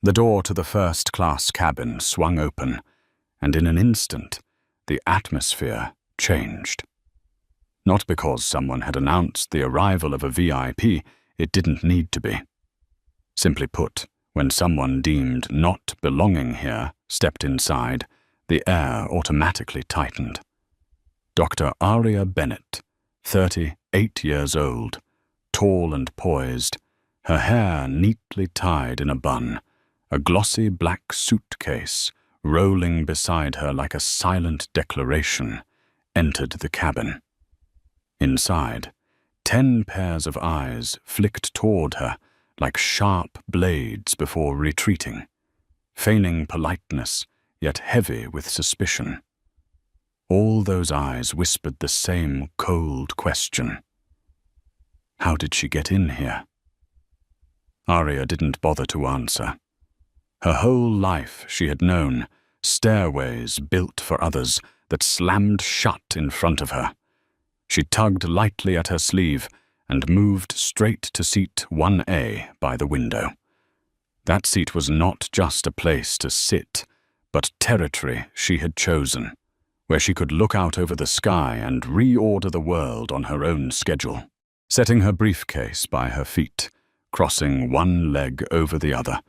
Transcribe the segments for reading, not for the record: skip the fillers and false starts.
The door to the first-class cabin swung open, and in an instant, the atmosphere changed. Not because someone had announced the arrival of a VIP, it didn't need to be. Simply put, when someone deemed not belonging here stepped inside, the air automatically tightened. Dr. Aria Bennett, 38 years old, tall and poised, her hair neatly tied in a bun, a glossy black suitcase rolling beside her like a silent declaration, entered the cabin. Inside, 10 pairs of eyes flicked toward her like sharp blades before retreating, feigning politeness, yet heavy with suspicion. All those eyes whispered the same cold question. How did she get in here? Aria didn't bother to answer. Her whole life she had known stairways built for others that slammed shut in front of her. She tugged lightly at her sleeve and moved straight to seat 1A by the window. That seat was not just a place to sit, but territory she had chosen, where she could look out over the sky and reorder the world on her own schedule. Setting her briefcase by her feet, crossing one leg over the other,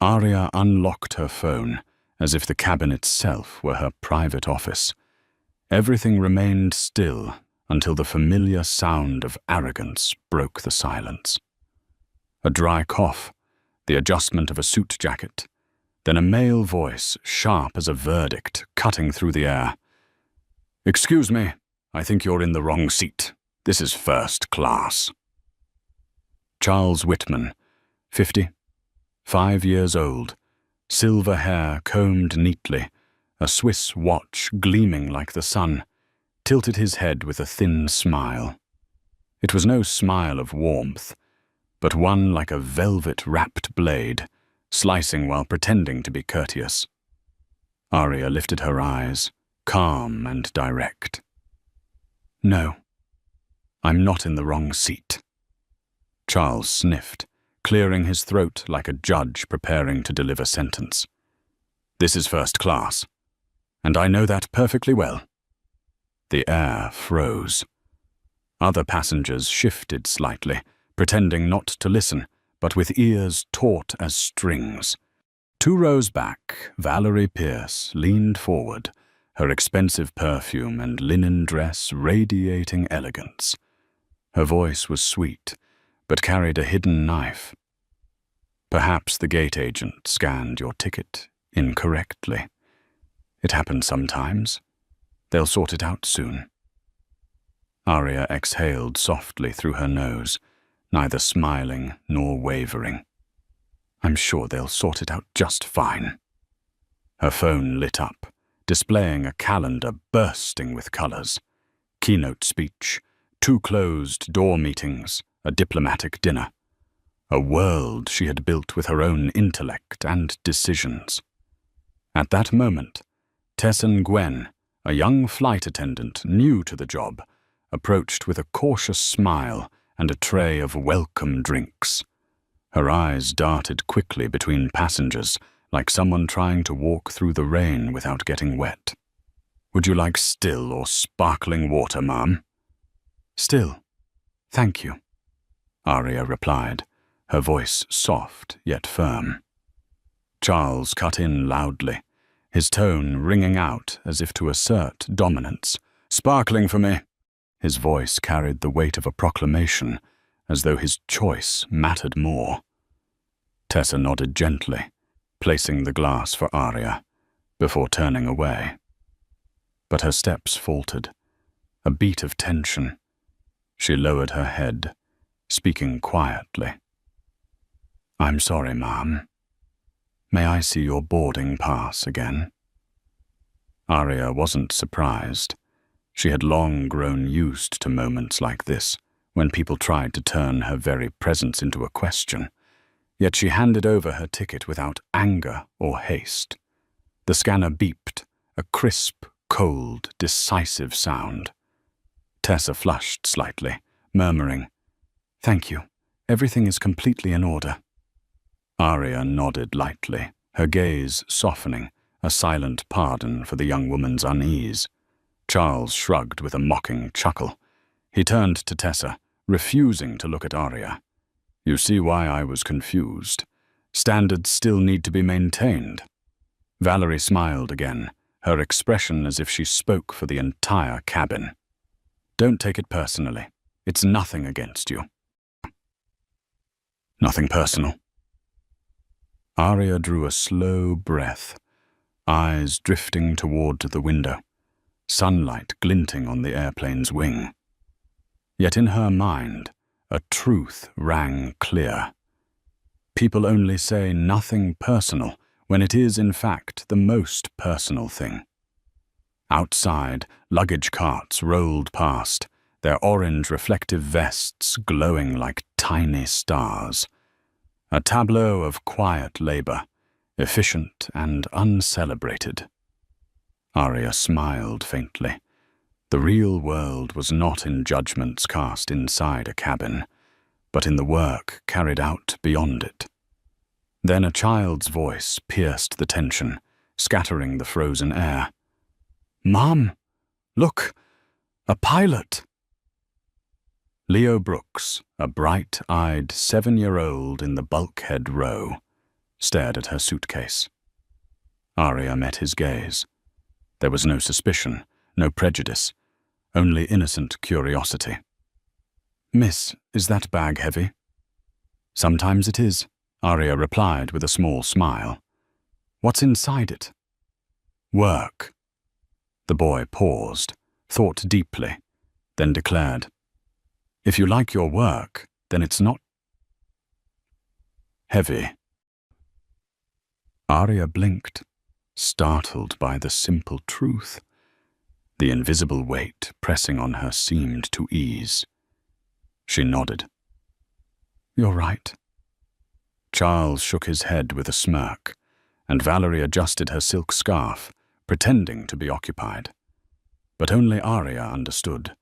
Aria unlocked her phone as if the cabin itself were her private office. Everything remained still until the familiar sound of arrogance broke the silence. A dry cough, the adjustment of a suit jacket, then a male voice, sharp as a verdict, cutting through the air. "Excuse me, I think you're in the wrong seat. This is first class." Charles Whitman, 50, 5 years old, silver hair combed neatly, a Swiss watch gleaming like the sun, tilted his head with a thin smile. It was no smile of warmth, but one like a velvet-wrapped blade, slicing while pretending to be courteous. Aria lifted her eyes, calm and direct. "No, I'm not in the wrong seat." Charles sniffed, clearing his throat like a judge preparing to deliver sentence. "This is first class, and I know that perfectly well." The air froze. Other passengers shifted slightly, pretending not to listen, but with ears taut as strings. 2 rows back, Valerie Pierce leaned forward, her expensive perfume and linen dress radiating elegance. Her voice was sweet, but carried a hidden knife. "Perhaps the gate agent scanned your ticket incorrectly. It happens sometimes. They'll sort it out soon." Aria exhaled softly through her nose, neither smiling nor wavering. "I'm sure they'll sort it out just fine." Her phone lit up, displaying a calendar bursting with colors. Keynote speech, 2 closed-door meetings, a diplomatic dinner. A world she had built with her own intellect and decisions. At that moment, Tessan Gwen, a young flight attendant new to the job, approached with a cautious smile and a tray of welcome drinks. Her eyes darted quickly between passengers, like someone trying to walk through the rain without getting wet. "Would you like still or sparkling water, ma'am?" "Still, thank you," Aria replied, her voice soft yet firm. Charles cut in loudly, his tone ringing out as if to assert dominance. "Sparkling for me." His voice carried the weight of a proclamation, as though his choice mattered more. Tessa nodded gently, placing the glass for Aria, before turning away. But her steps faltered, a beat of tension. She lowered her head, speaking quietly. "I'm sorry, ma'am. May I see your boarding pass again?" Aria wasn't surprised. She had long grown used to moments like this, when people tried to turn her very presence into a question. Yet she handed over her ticket without anger or haste. The scanner beeped, a crisp, cold, decisive sound. Tessa flushed slightly, murmuring, "Thank you. Everything is completely in order." Arya nodded lightly, her gaze softening, a silent pardon for the young woman's unease. Charles shrugged with a mocking chuckle. He turned to Tessa, refusing to look at Arya. You see why I was confused. Standards still need to be maintained. Valerie smiled again, her expression as if she spoke for the entire cabin. Don't take it personally. It's nothing against you. Nothing personal. Arya drew a slow breath, eyes drifting toward the window, sunlight glinting on the airplane's wing. Yet in her mind, a truth rang clear. People only say nothing personal when it is, in fact, the most personal thing. Outside, luggage carts rolled past, their orange reflective vests glowing like tiny stars. A tableau of quiet labor, efficient and uncelebrated. Arya smiled faintly. The real world was not in judgments cast inside a cabin, but in the work carried out beyond it. Then a child's voice pierced the tension, scattering the frozen air. "Mom, look, a pilot!" Leo Brooks, a bright-eyed 7-year-old in the bulkhead row, stared at her suitcase. Arya met his gaze. There was no suspicion, no prejudice, only innocent curiosity. "Miss, is that bag heavy?" "Sometimes it is," Arya replied with a small smile. "What's inside it?" "Work." The boy paused, thought deeply, then declared, "If you like your work, then it's not heavy." Arya blinked, startled by the simple truth. The invisible weight pressing on her seemed to ease. She nodded. "You're right." Charles shook his head with a smirk, and Valerie adjusted her silk scarf, pretending to be occupied. But only Arya understood.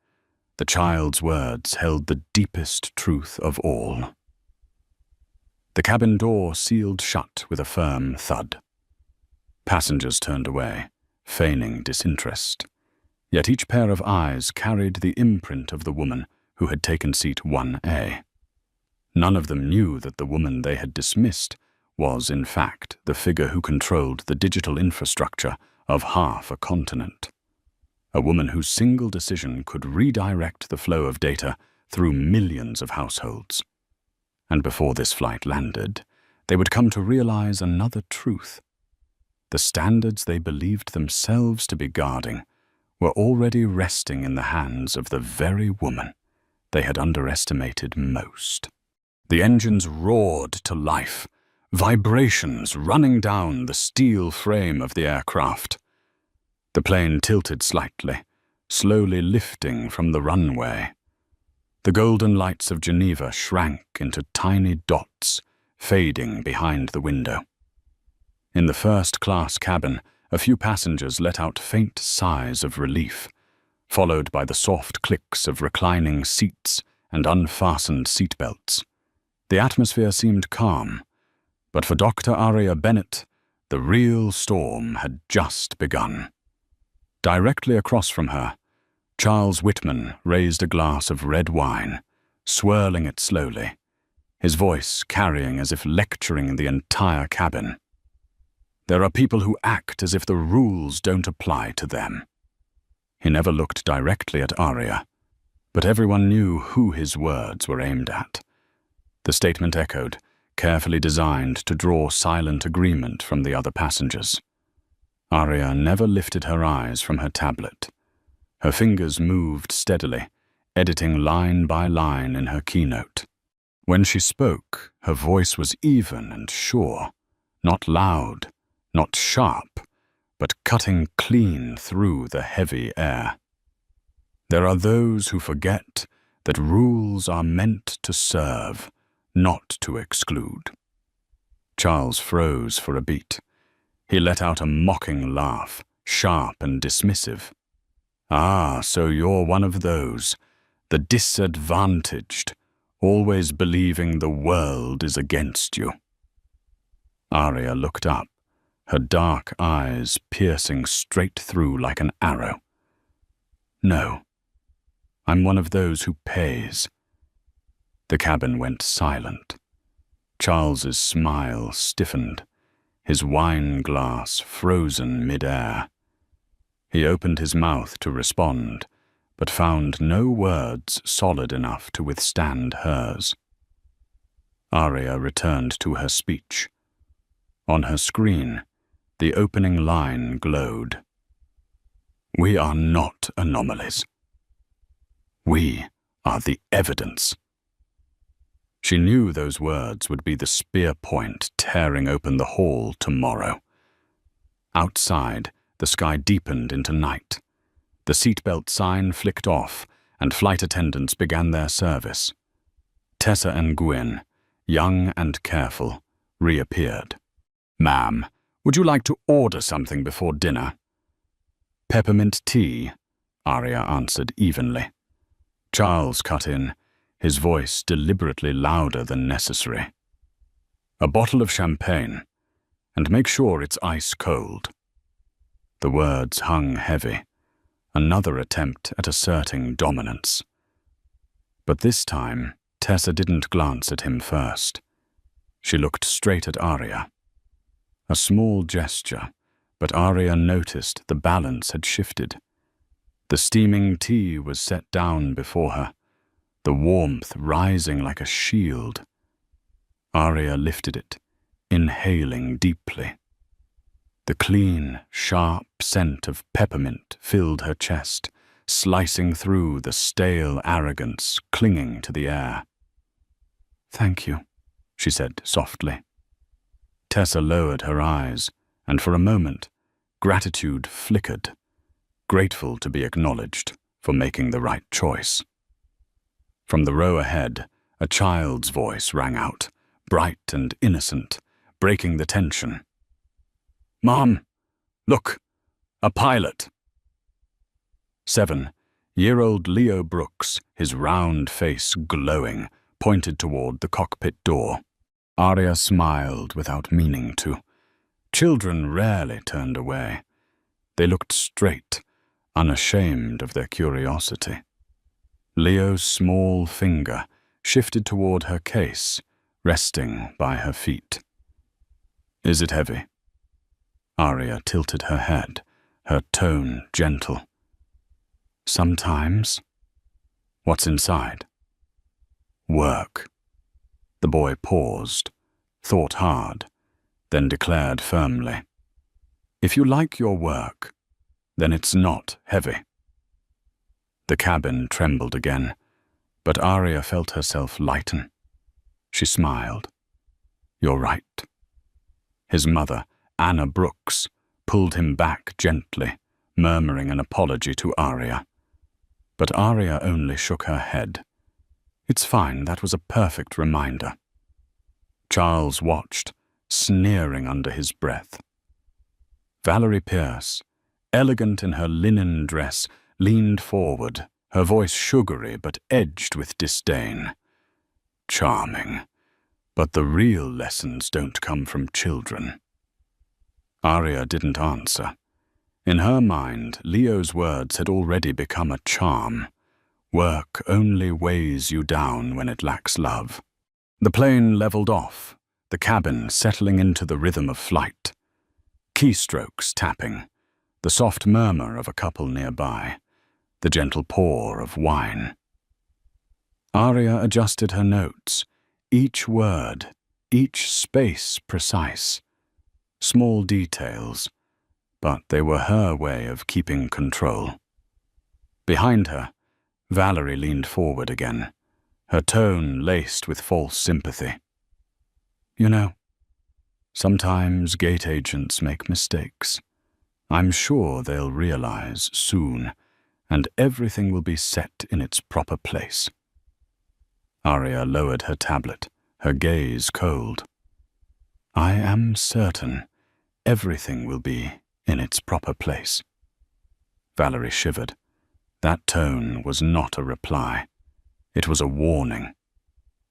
The child's words held the deepest truth of all. The cabin door sealed shut with a firm thud. Passengers turned away, feigning disinterest. Yet each pair of eyes carried the imprint of the woman who had taken seat 1A. None of them knew that the woman they had dismissed was, in fact, the figure who controlled the digital infrastructure of half a continent. A woman whose single decision could redirect the flow of data through millions of households. And before this flight landed, they would come to realize another truth. The standards they believed themselves to be guarding were already resting in the hands of the very woman they had underestimated most. The engines roared to life, vibrations running down the steel frame of the aircraft. The plane tilted slightly, slowly lifting from the runway. The golden lights of Geneva shrank into tiny dots, fading behind the window. In the first-class cabin, a few passengers let out faint sighs of relief, followed by the soft clicks of reclining seats and unfastened seatbelts. The atmosphere seemed calm, but for Dr. Arya Bennett, the real storm had just begun. Directly across from her, Charles Whitman raised a glass of red wine, swirling it slowly, his voice carrying as if lecturing the entire cabin. "There are people who act as if the rules don't apply to them." He never looked directly at Arya, but everyone knew who his words were aimed at. The statement echoed, carefully designed to draw silent agreement from the other passengers. Arya never lifted her eyes from her tablet. Her fingers moved steadily, editing line by line in her keynote. When she spoke, her voice was even and sure, not loud, not sharp, but cutting clean through the heavy air. There are those who forget that rules are meant to serve, not to exclude. Charles froze for a beat. He let out a mocking laugh, sharp and dismissive. "Ah, so you're one of those, the disadvantaged, always believing the world is against you." Arya looked up, her dark eyes piercing straight through like an arrow. No, I'm one of those who pays. The cabin went silent. Charles's smile stiffened, his wine glass frozen mid-air. He opened his mouth to respond, but found no words solid enough to withstand hers. Arya returned to her speech. On her screen, the opening line glowed. We are not anomalies. We are the evidence. She knew those words would be the spear point tearing open the hall tomorrow. Outside, the sky deepened into night. The seatbelt sign flicked off, and flight attendants began their service. Tessa and Gwyn, young and careful, reappeared. Ma'am, would you like to order something before dinner? Peppermint tea, Arya answered evenly. Charles cut in, his voice deliberately louder than necessary. A bottle of champagne, and make sure it's ice cold. The words hung heavy, another attempt at asserting dominance. But this time, Tessa didn't glance at him first. She looked straight at Arya. A small gesture, but Arya noticed the balance had shifted. The steaming tea was set down before her, the warmth rising like a shield. Arya lifted it, inhaling deeply. The clean, sharp scent of peppermint filled her chest, slicing through the stale arrogance clinging to the air. Thank you, she said softly. Tessa lowered her eyes, and for a moment, gratitude flickered, grateful to be acknowledged for making the right choice. From the row ahead, a child's voice rang out, bright and innocent, breaking the tension. Mom, look, a pilot. 7-year-old Leo Brooks, his round face glowing, pointed toward the cockpit door. Arya smiled without meaning to. Children rarely turned away. They looked straight, unashamed of their curiosity. Leo's small finger shifted toward her case, resting by her feet. Is it heavy? Arya tilted her head, her tone gentle. Sometimes. What's inside? Work. The boy paused, thought hard, then declared firmly. If you like your work, then it's not heavy. The cabin trembled again, but Arya felt herself lighten. She smiled. You're right. His mother, Anna Brooks, pulled him back gently, murmuring an apology to Arya. But Arya only shook her head. It's fine, that was a perfect reminder. Charles watched, sneering under his breath. Valerie Pierce, elegant in her linen dress, leaned forward, her voice sugary but edged with disdain. Charming, but the real lessons don't come from children. Arya didn't answer. In her mind, Leo's words had already become a charm. Work only weighs you down when it lacks love. The plane leveled off, the cabin settling into the rhythm of flight. Keystrokes tapping, the soft murmur of a couple nearby, the gentle pour of wine. Arya adjusted her notes, each word, each space precise. Small details, but they were her way of keeping control. Behind her, Valerie leaned forward again, her tone laced with false sympathy. You know, sometimes gate agents make mistakes. I'm sure they'll realize soon, and everything will be set in its proper place. Arya lowered her tablet, her gaze cold. I am certain everything will be in its proper place. Valerie shivered. That tone was not a reply. It was a warning.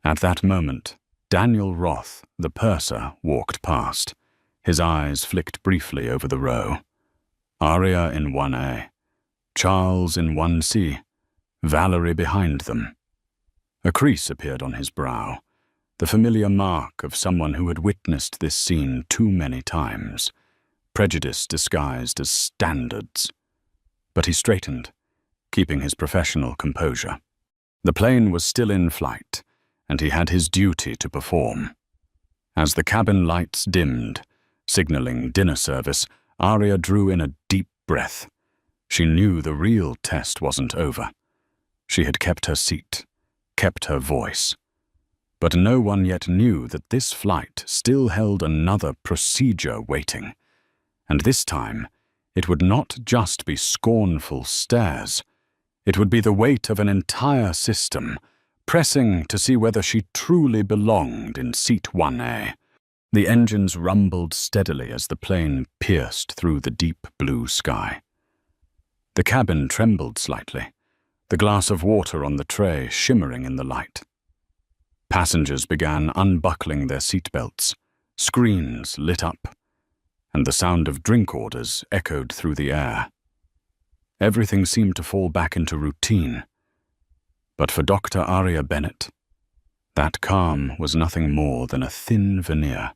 At that moment, Daniel Roth, the purser, walked past. His eyes flicked briefly over the row. Aria in 1A, Charles in 1C, Valerie behind them. A crease appeared on his brow, the familiar mark of someone who had witnessed this scene too many times, prejudice disguised as standards. But he straightened, keeping his professional composure. The plane was still in flight, and he had his duty to perform. As the cabin lights dimmed, signaling dinner service, Aria drew in a deep breath. She knew the real test wasn't over. She had kept her seat, kept her voice. But no one yet knew that this flight still held another procedure waiting. And this time, it would not just be scornful stares. It would be the weight of an entire system, pressing to see whether she truly belonged in seat 1A. The engines rumbled steadily as the plane pierced through the deep blue sky. The cabin trembled slightly, the glass of water on the tray shimmering in the light. Passengers began unbuckling their seatbelts, screens lit up, and the sound of drink orders echoed through the air. Everything seemed to fall back into routine. But for Dr. Aria Bennett, that calm was nothing more than a thin veneer.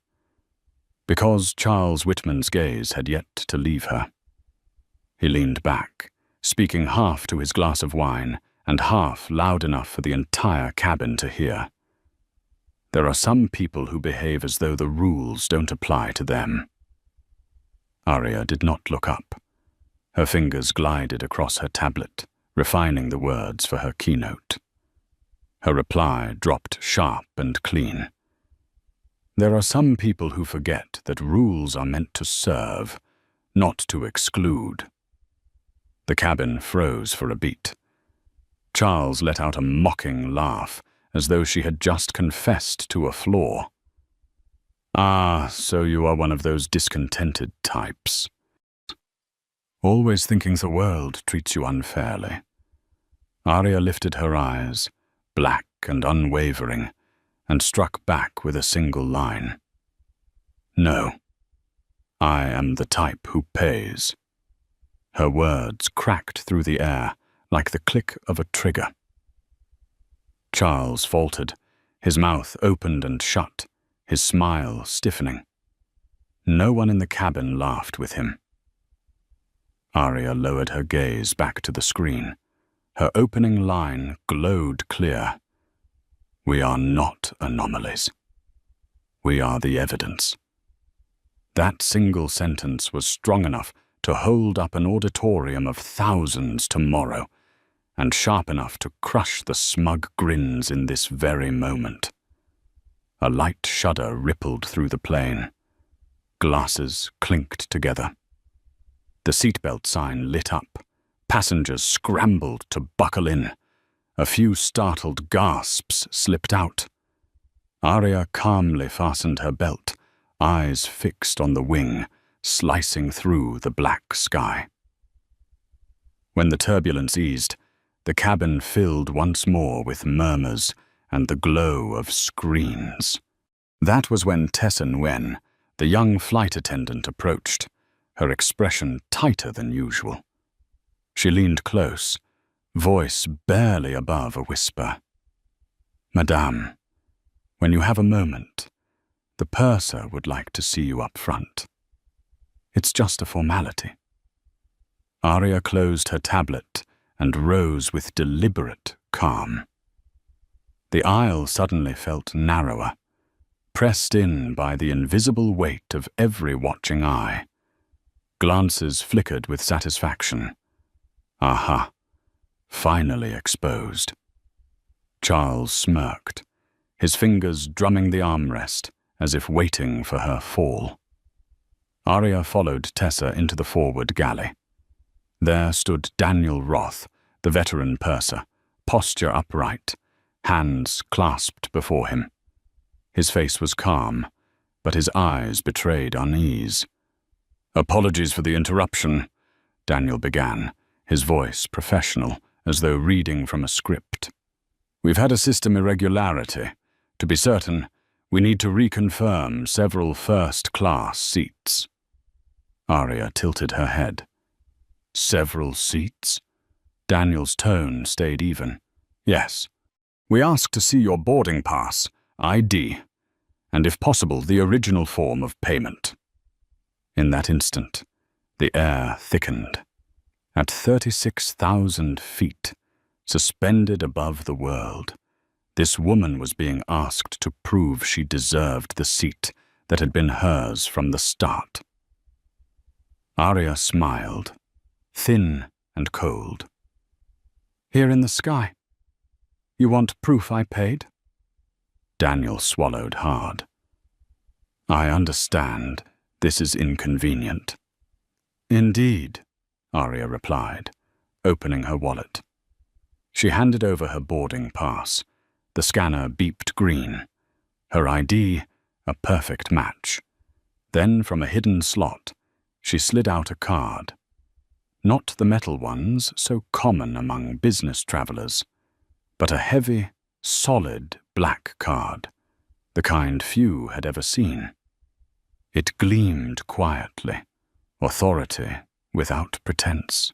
Because Charles Whitman's gaze had yet to leave her. He leaned back, speaking half to his glass of wine and half loud enough for the entire cabin to hear. There are some people who behave as though the rules don't apply to them. Aria did not look up. Her fingers glided across her tablet, refining the words for her keynote. Her reply dropped sharp and clean. There are some people who forget that rules are meant to serve, not to exclude. The cabin froze for a beat. Charles let out a mocking laugh, as though she had just confessed to a flaw. "Ah, so you are one of those discontented types. Always thinking the world treats you unfairly." Aria lifted her eyes, black and unwavering, and struck back with a single line. "No, I am the type who pays." Her words cracked through the air like the click of a trigger. Charles faltered, his mouth opened and shut, his smile stiffening. No one in the cabin laughed with him. Aria lowered her gaze back to the screen. Her opening line glowed clear. "We are not anomalies. We are the evidence." That single sentence was strong enough to hold up an auditorium of thousands tomorrow, and sharp enough to crush the smug grins in this very moment. A light shudder rippled through the plane. Glasses clinked together. The seatbelt sign lit up. Passengers scrambled to buckle in. A few startled gasps slipped out. Aria calmly fastened her belt, eyes fixed on the wing, slicing through the black sky. When the turbulence eased, the cabin filled once more with murmurs and the glow of screens. That was when Tessa Nguyen, the young flight attendant, approached, her expression tighter than usual. She leaned close, voice barely above a whisper. "Madame, when you have a moment, the purser would like to see you up front. It's just a formality." Aria closed her tablet and rose with deliberate calm. The aisle suddenly felt narrower, pressed in by the invisible weight of every watching eye. Glances flickered with satisfaction. Aha, finally exposed. Charles smirked, his fingers drumming the armrest as if waiting for her fall. Aria followed Tessa into the forward galley. There stood Daniel Roth, the veteran purser, posture upright, hands clasped before him. His face was calm, but his eyes betrayed unease. "Apologies for the interruption," Daniel began, his voice professional, as though reading from a script. "We've had a system irregularity. To be certain, We need to reconfirm several first-class seats. Arya tilted her head. Several seats? Daniel's tone stayed even. Yes. We ask to see your boarding pass, ID, and if possible, the original form of payment. In that instant, the air thickened. At 36,000 feet, suspended above the world, this woman was being asked to prove she deserved the seat that had been hers from the start. Arya smiled, thin and cold. Here in the sky. You want proof I paid? Daniel swallowed hard. I understand this is inconvenient. Indeed, Arya replied, opening her wallet. She handed over her boarding pass. The scanner beeped green. Her ID, a perfect match. Then, from a hidden slot, she slid out a card. Not the metal ones so common among business travelers, but a heavy, solid black card, the kind few had ever seen. It gleamed quietly, authority without pretense.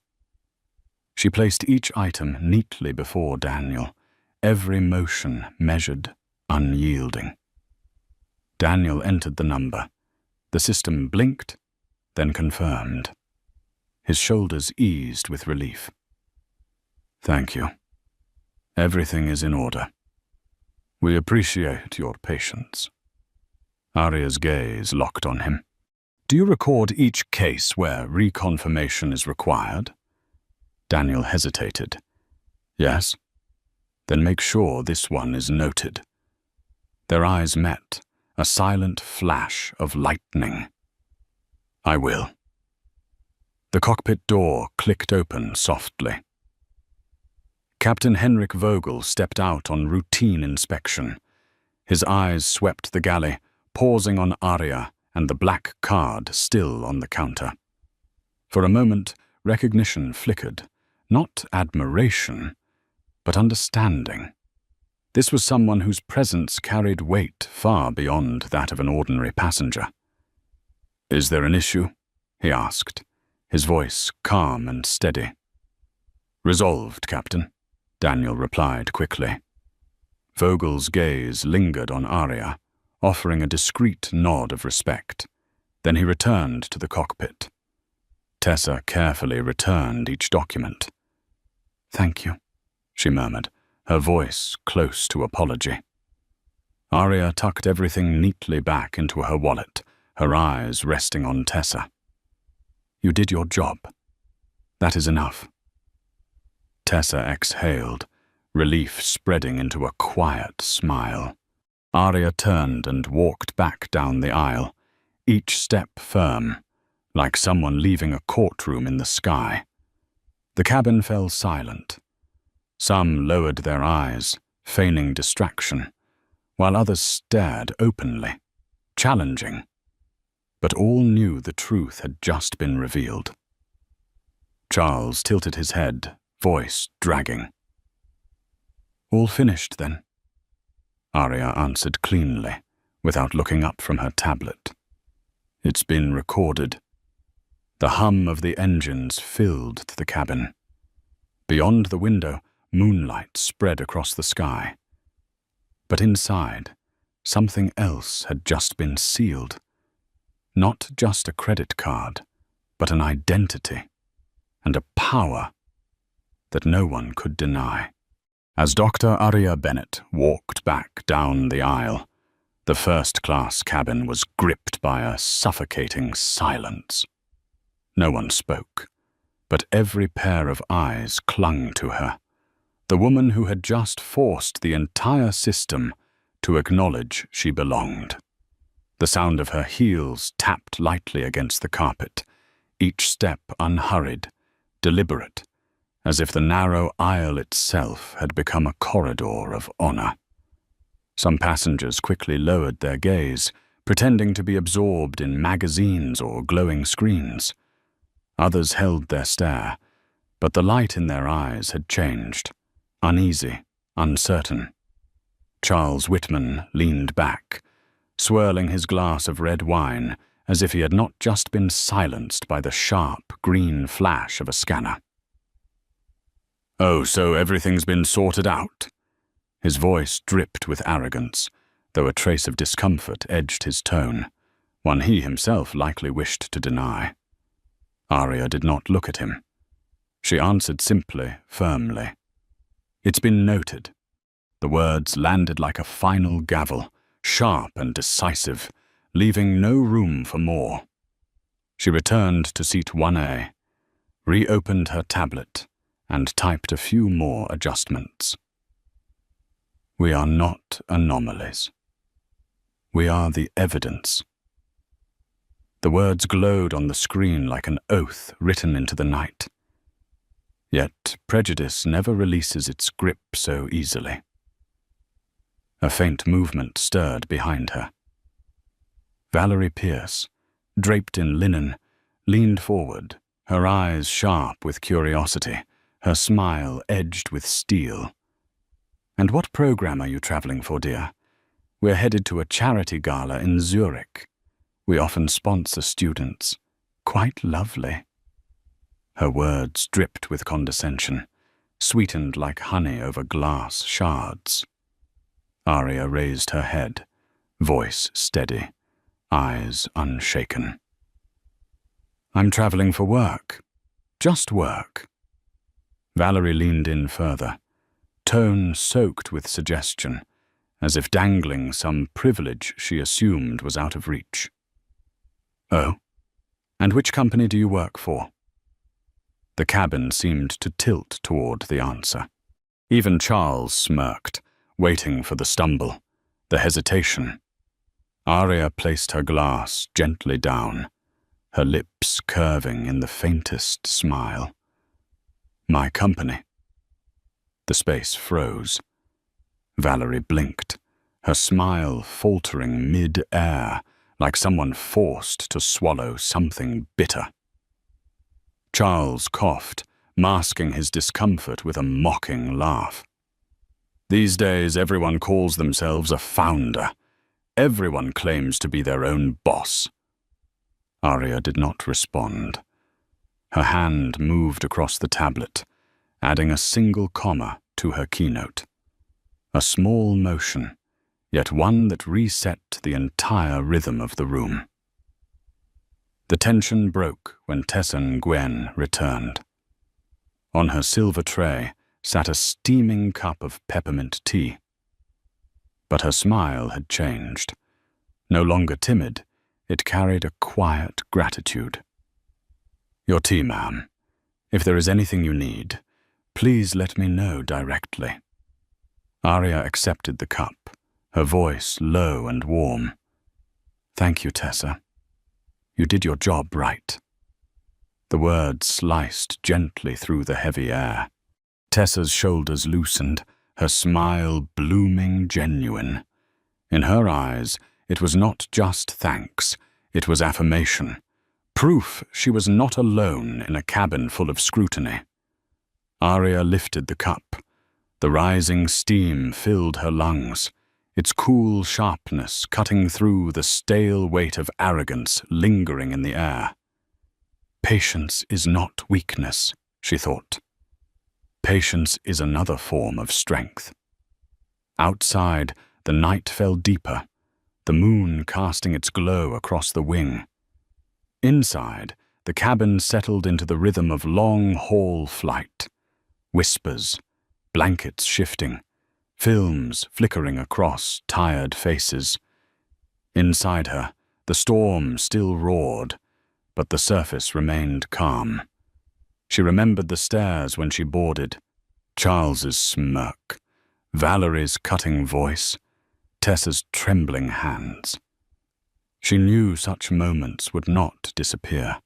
She placed each item neatly before Daniel, every motion measured, unyielding. Daniel entered the number. The system blinked, then confirmed. His shoulders eased with relief. Thank you. Everything is in order. We appreciate your patience. Arya's gaze locked on him. Do you record each case where reconfirmation is required? Daniel hesitated. Yes. Then make sure this one is noted. Their eyes met, a silent flash of lightning. I will. The cockpit door clicked open softly. Captain Henrik Vogel stepped out on routine inspection. His eyes swept the galley, pausing on Arya and the black card still on the counter. For a moment, recognition flickered, not admiration, but understanding. This was someone whose presence carried weight far beyond that of an ordinary passenger. Is there an issue? He asked, his voice calm and steady. Resolved, Captain, Daniel replied quickly. Vogel's gaze lingered on Arya, offering a discreet nod of respect. Then he returned to the cockpit. Tessa carefully returned each document. Thank you, she murmured, her voice close to apology. Arya tucked everything neatly back into her wallet, her eyes resting on Tessa. You did your job. That is enough. Tessa exhaled, relief spreading into a quiet smile. Arya turned and walked back down the aisle, each step firm, like someone leaving a courtroom in the sky. The cabin fell silent. Some lowered their eyes, feigning distraction, while others stared openly, challenging. But all knew the truth had just been revealed. Charles tilted his head, voice dragging. All finished, then? Arya answered cleanly, without looking up from her tablet. It's been recorded. The hum of the engines filled the cabin. Beyond the window, moonlight spread across the sky. But inside, something else had just been sealed. Not just a credit card, but an identity and a power that no one could deny. As Dr. Arya Bennett walked back down the aisle, the first-class cabin was gripped by a suffocating silence. No one spoke, but every pair of eyes clung to her, the woman who had just forced the entire system to acknowledge she belonged. The sound of her heels tapped lightly against the carpet, each step unhurried, deliberate, as if the narrow aisle itself had become a corridor of honor. Some passengers quickly lowered their gaze, pretending to be absorbed in magazines or glowing screens. Others held their stare, but the light in their eyes had changed, uneasy, uncertain. Charles Whitman leaned back, swirling his glass of red wine as if he had not just been silenced by the sharp, green flash of a scanner. "Oh, so everything's been sorted out?" His voice dripped with arrogance, though a trace of discomfort edged his tone, one he himself likely wished to deny. Arya did not look at him. She answered simply, firmly. "It's been noted." The words landed like a final gavel, sharp and decisive, leaving no room for more. She returned to seat 1A, reopened her tablet, and typed a few more adjustments. "We are not anomalies. We are the evidence." The words glowed on the screen like an oath written into the night. Yet prejudice never releases its grip so easily. A faint movement stirred behind her. Valerie Pierce, draped in linen, leaned forward, her eyes sharp with curiosity, her smile edged with steel. "And what program are you traveling for, dear?" "We're headed to a charity gala in Zurich. We often sponsor students. Quite lovely." Her words dripped with condescension, sweetened like honey over glass shards. Arya raised her head, voice steady, eyes unshaken. "I'm traveling for work. Just work." Valerie leaned in further, tone soaked with suggestion, as if dangling some privilege she assumed was out of reach. "Oh, and which company do you work for?" The cabin seemed to tilt toward the answer. Even Charles smirked, waiting for the stumble, the hesitation. Arya placed her glass gently down, her lips curving in the faintest smile. "My company." The space froze. Valerie blinked, her smile faltering mid-air, like someone forced to swallow something bitter. Charles coughed, masking his discomfort with a mocking laugh. "These days, everyone calls themselves a founder. Everyone claims to be their own boss." Arya did not respond. Her hand moved across the tablet, adding a single comma to her keynote. A small motion, yet one that reset the entire rhythm of the room. The tension broke when Tessa Nguyen returned. On her silver tray sat a steaming cup of peppermint tea. But her smile had changed. No longer timid, it carried a quiet gratitude. "Your tea, ma'am. If there is anything you need, please let me know directly." Arya accepted the cup, her voice low and warm. "Thank you, Tessa. You did your job right." The words sliced gently through the heavy air. Tessa's shoulders loosened, her smile blooming genuine. In her eyes, it was not just thanks, it was affirmation. Proof she was not alone in a cabin full of scrutiny. Arya lifted the cup. The rising steam filled her lungs, its cool sharpness cutting through the stale weight of arrogance lingering in the air. Patience is not weakness, she thought. Patience is another form of strength. Outside, the night fell deeper, the moon casting its glow across the wing. Inside, the cabin settled into the rhythm of long-haul flight. Whispers, blankets shifting, films flickering across tired faces. Inside her, the storm still roared, but the surface remained calm. She remembered the stairs when she boarded, Charles's smirk, Valerie's cutting voice, Tessa's trembling hands. She knew such moments would not disappear.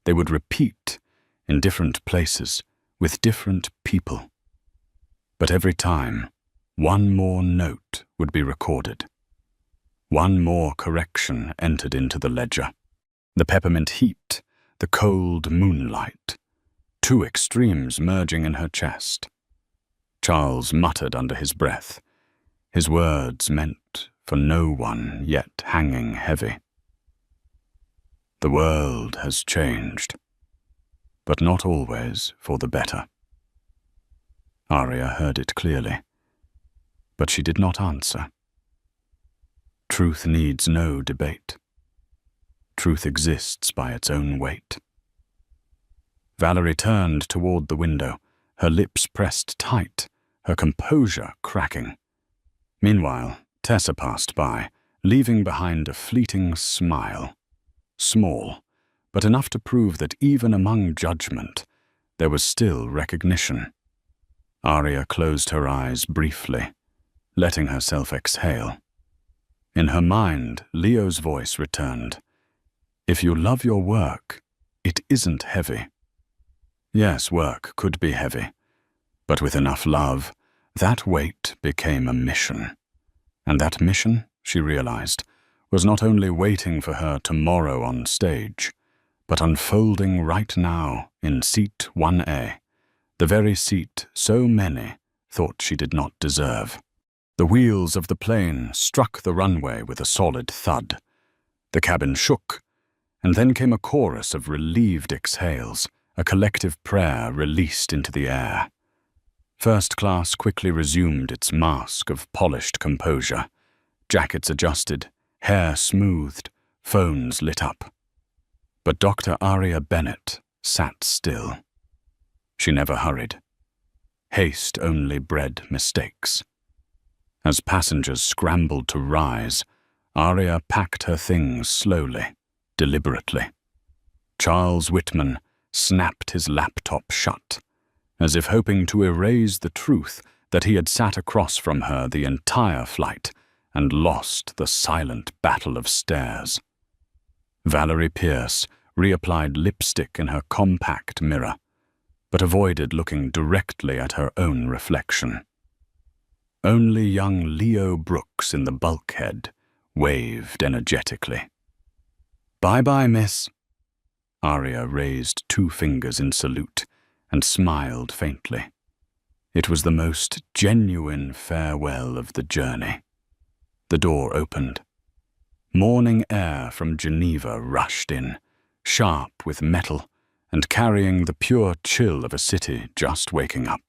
They would repeat in different places, with different people. But every time, one more note would be recorded. One more correction entered into the ledger. The peppermint heat, the cold moonlight, two extremes merging in her chest. Charles muttered under his breath. His words meant for no one yet hanging heavy. The world has changed, but not always for the better. Arya heard it clearly, but she did not answer. Truth needs no debate. Truth exists by its own weight. Valerie turned toward the window, her lips pressed tight, her composure cracking. Meanwhile, Tessa passed by, leaving behind a fleeting smile. Small, but enough to prove that even among judgment, there was still recognition. Arya closed her eyes briefly, letting herself exhale. In her mind, Leo's voice returned. If you love your work, it isn't heavy. Yes, work could be heavy, but with enough love, that weight became a mission. And that mission, she realized, was not only waiting for her tomorrow on stage, but unfolding right now in seat 1A, the very seat so many thought she did not deserve. The wheels of the plane struck the runway with a solid thud. The cabin shook, and then came a chorus of relieved exhales, a collective prayer released into the air. First class quickly resumed its mask of polished composure, jackets adjusted, hair smoothed, phones lit up. But Dr. Arya Bennett sat still. She never hurried. Haste only bred mistakes. As passengers scrambled to rise, Arya packed her things slowly, deliberately. Charles Whitman snapped his laptop shut, as if hoping to erase the truth that he had sat across from her the entire flight and lost the silent battle of stairs. Valerie Pierce reapplied lipstick in her compact mirror, but avoided looking directly at her own reflection. Only young Leo Brooks in the bulkhead waved energetically. "Bye-bye, miss." Arya raised 2 fingers in salute and smiled faintly. It was the most genuine farewell of the journey. The door opened. Morning air from Geneva rushed in, sharp with metal and carrying the pure chill of a city just waking up.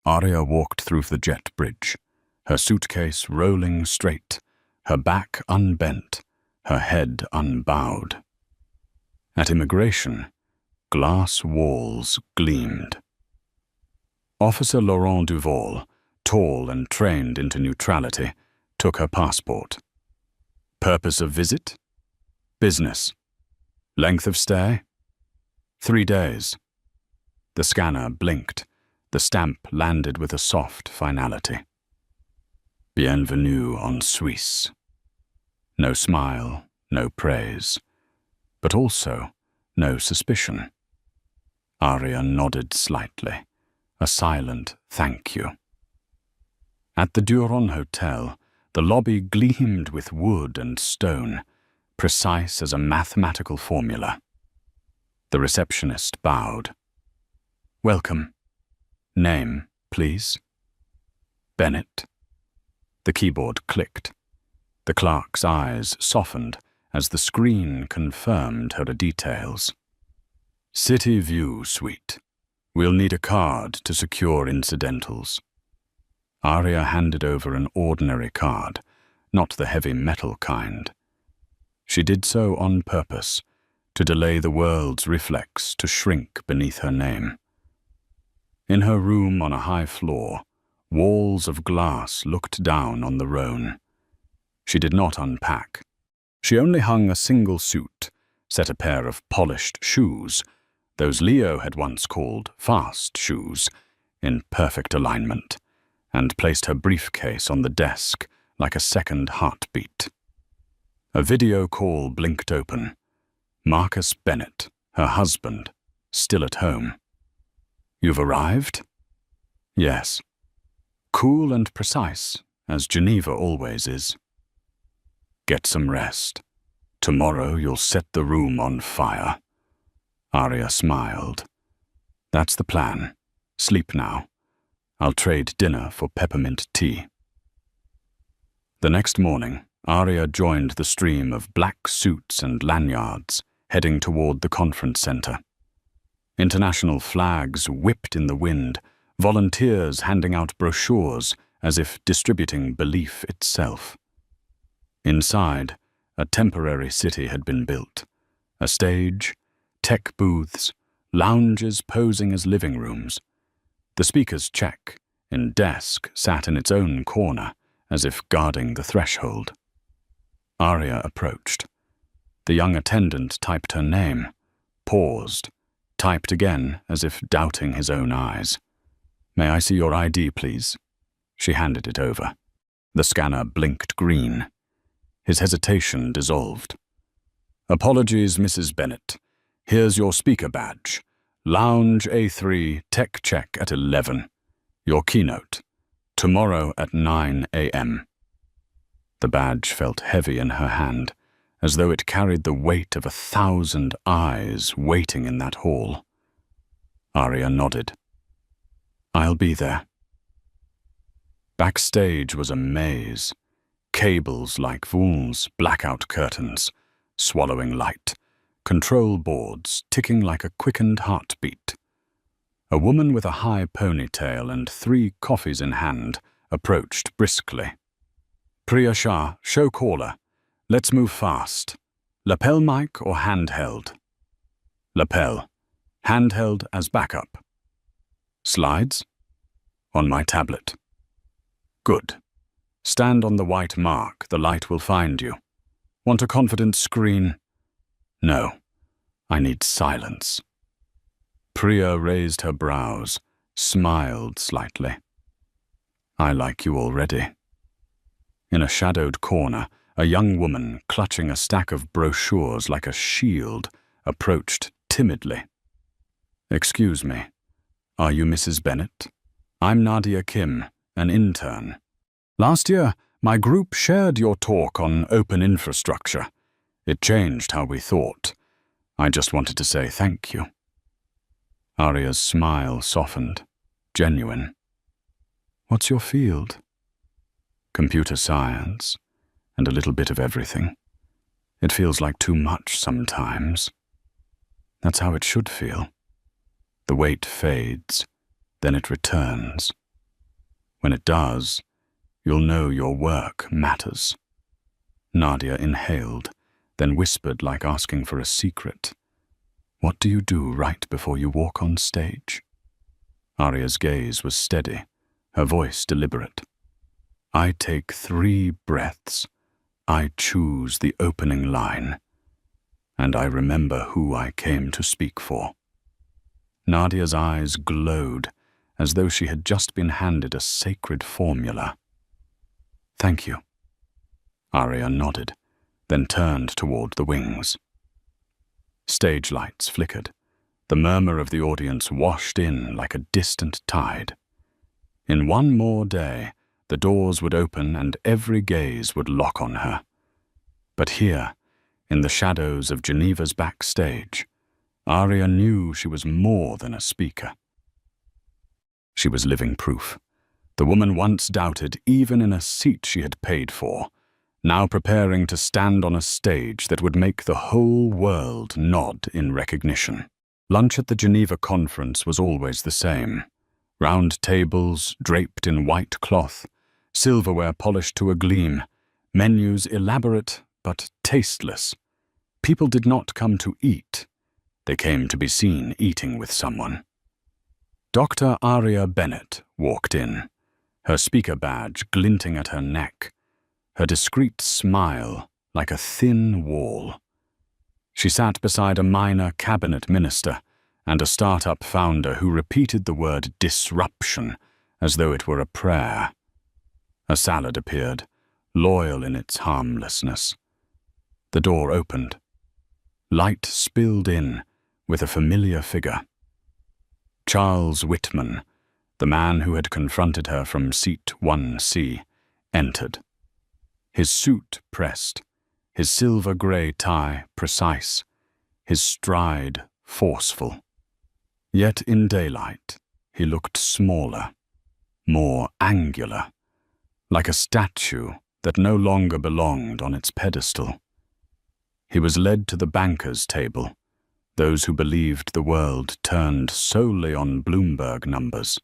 Arya walked through the jet bridge, her suitcase rolling straight, her back unbent, her head unbowed. At immigration, glass walls gleamed. Officer Laurent Duval, tall and trained into neutrality, took her passport. Purpose of visit? Business. Length of stay? 3 days. The scanner blinked. The stamp landed with a soft finality. Bienvenue en Suisse. No smile, no praise, but also no suspicion. Arya nodded slightly, a silent thank you. At the Duron Hotel, the lobby gleamed with wood and stone, precise as a mathematical formula. The receptionist bowed. "Welcome. Name, please." "Bennett." The keyboard clicked. The clerk's eyes softened as the screen confirmed her details. "City View Suite. We'll need a card to secure incidentals." Arya handed over an ordinary card, not the heavy metal kind. She did so on purpose, to delay the world's reflex to shrink beneath her name. In her room on a high floor, walls of glass looked down on the Rhone. She did not unpack. She only hung a single suit, set a pair of polished shoes, those Leo had once called fast shoes, in perfect alignment, and placed her briefcase on the desk like a second heartbeat. A video call blinked open. Marcus Bennett, her husband, still at home. "You've arrived?" "Yes." Cool and precise, as Geneva always is. "Get some rest. Tomorrow you'll set the room on fire." Arya smiled. "That's the plan. Sleep now. I'll trade dinner for peppermint tea." The next morning, Arya joined the stream of black suits and lanyards, heading toward the conference center. International flags whipped in the wind, volunteers handing out brochures as if distributing belief itself. Inside, a temporary city had been built. A stage, tech booths, lounges posing as living rooms. The speaker's check, in desk, sat in its own corner, as if guarding the threshold. Arya approached. The young attendant typed her name, paused, typed again as if doubting his own eyes. "May I see your ID, please?" She handed it over. The scanner blinked green. His hesitation dissolved. "Apologies, Mrs. Bennett. Here's your speaker badge. Lounge A3, tech check at 11. Your keynote. Tomorrow at 9 a.m. The badge felt heavy in her hand, as though it carried the weight of 1,000 eyes waiting in that hall. Arya nodded. "I'll be there." Backstage was a maze. Cables like voul's, blackout curtains, swallowing light, control boards ticking like a quickened heartbeat. A woman with a high ponytail and 3 coffees in hand approached briskly. "Priya Shah, show caller. Let's move fast. Lapel mic or handheld?" "Lapel. Handheld as backup." "Slides?" "On my tablet." "Good. Stand on the white mark, the light will find you. Want a confident screen?" "No. I need silence." Priya raised her brows, smiled slightly. "I like you already." In a shadowed corner, a young woman, clutching a stack of brochures like a shield, approached timidly. "Excuse me. Are you Mrs. Bennett? I'm Nadia Kim, an intern. Last year, my group shared your talk on open infrastructure. It changed how we thought. I just wanted to say thank you." Arya's smile softened, genuine. "What's your field?" "Computer science, and a little bit of everything. It feels like too much sometimes." "That's how it should feel. The weight fades, then it returns. When it does, you'll know your work matters." Nadia inhaled, then whispered like asking for a secret. "What do you do right before you walk on stage?" Arya's gaze was steady, her voice deliberate. "I take 3 breaths. I choose the opening line. And I remember who I came to speak for." Nadia's eyes glowed, as though she had just been handed a sacred formula. "Thank you." Arya nodded, then turned toward the wings. Stage lights flickered. The murmur of the audience washed in like a distant tide. In one more day, the doors would open and every gaze would lock on her. But here, in the shadows of Geneva's backstage, Arya knew she was more than a speaker. She was living proof. The woman once doubted even in a seat she had paid for, now preparing to stand on a stage that would make the whole world nod in recognition. Lunch at the Geneva conference was always the same. Round tables draped in white cloth, silverware polished to a gleam, menus elaborate but tasteless. People did not come to eat. They came to be seen eating with someone. Dr. Arya Bennett walked in, her speaker badge glinting at her neck, her discreet smile like a thin wall. She sat beside a minor cabinet minister and a startup founder who repeated the word disruption as though it were a prayer. A salad appeared, loyal in its harmlessness. The door opened. Light spilled in with a familiar figure. Charles Whitman, the man who had confronted her from seat 1C, entered. His suit pressed, his silver-grey tie precise, his stride forceful. Yet in daylight, he looked smaller, more angular, like a statue that no longer belonged on its pedestal. He was led to the bankers' table, those who believed the world turned solely on Bloomberg numbers.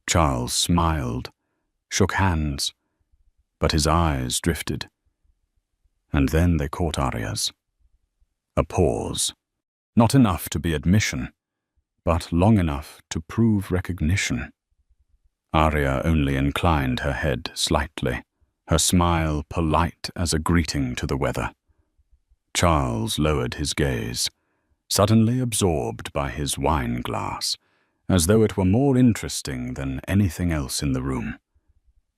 Charles smiled, shook hands, but his eyes drifted. And then they caught Arya's. A pause, not enough to be admission, but long enough to prove recognition. Arya only inclined her head slightly, her smile polite as a greeting to the weather. Charles lowered his gaze, suddenly absorbed by his wine glass, as though it were more interesting than anything else in the room.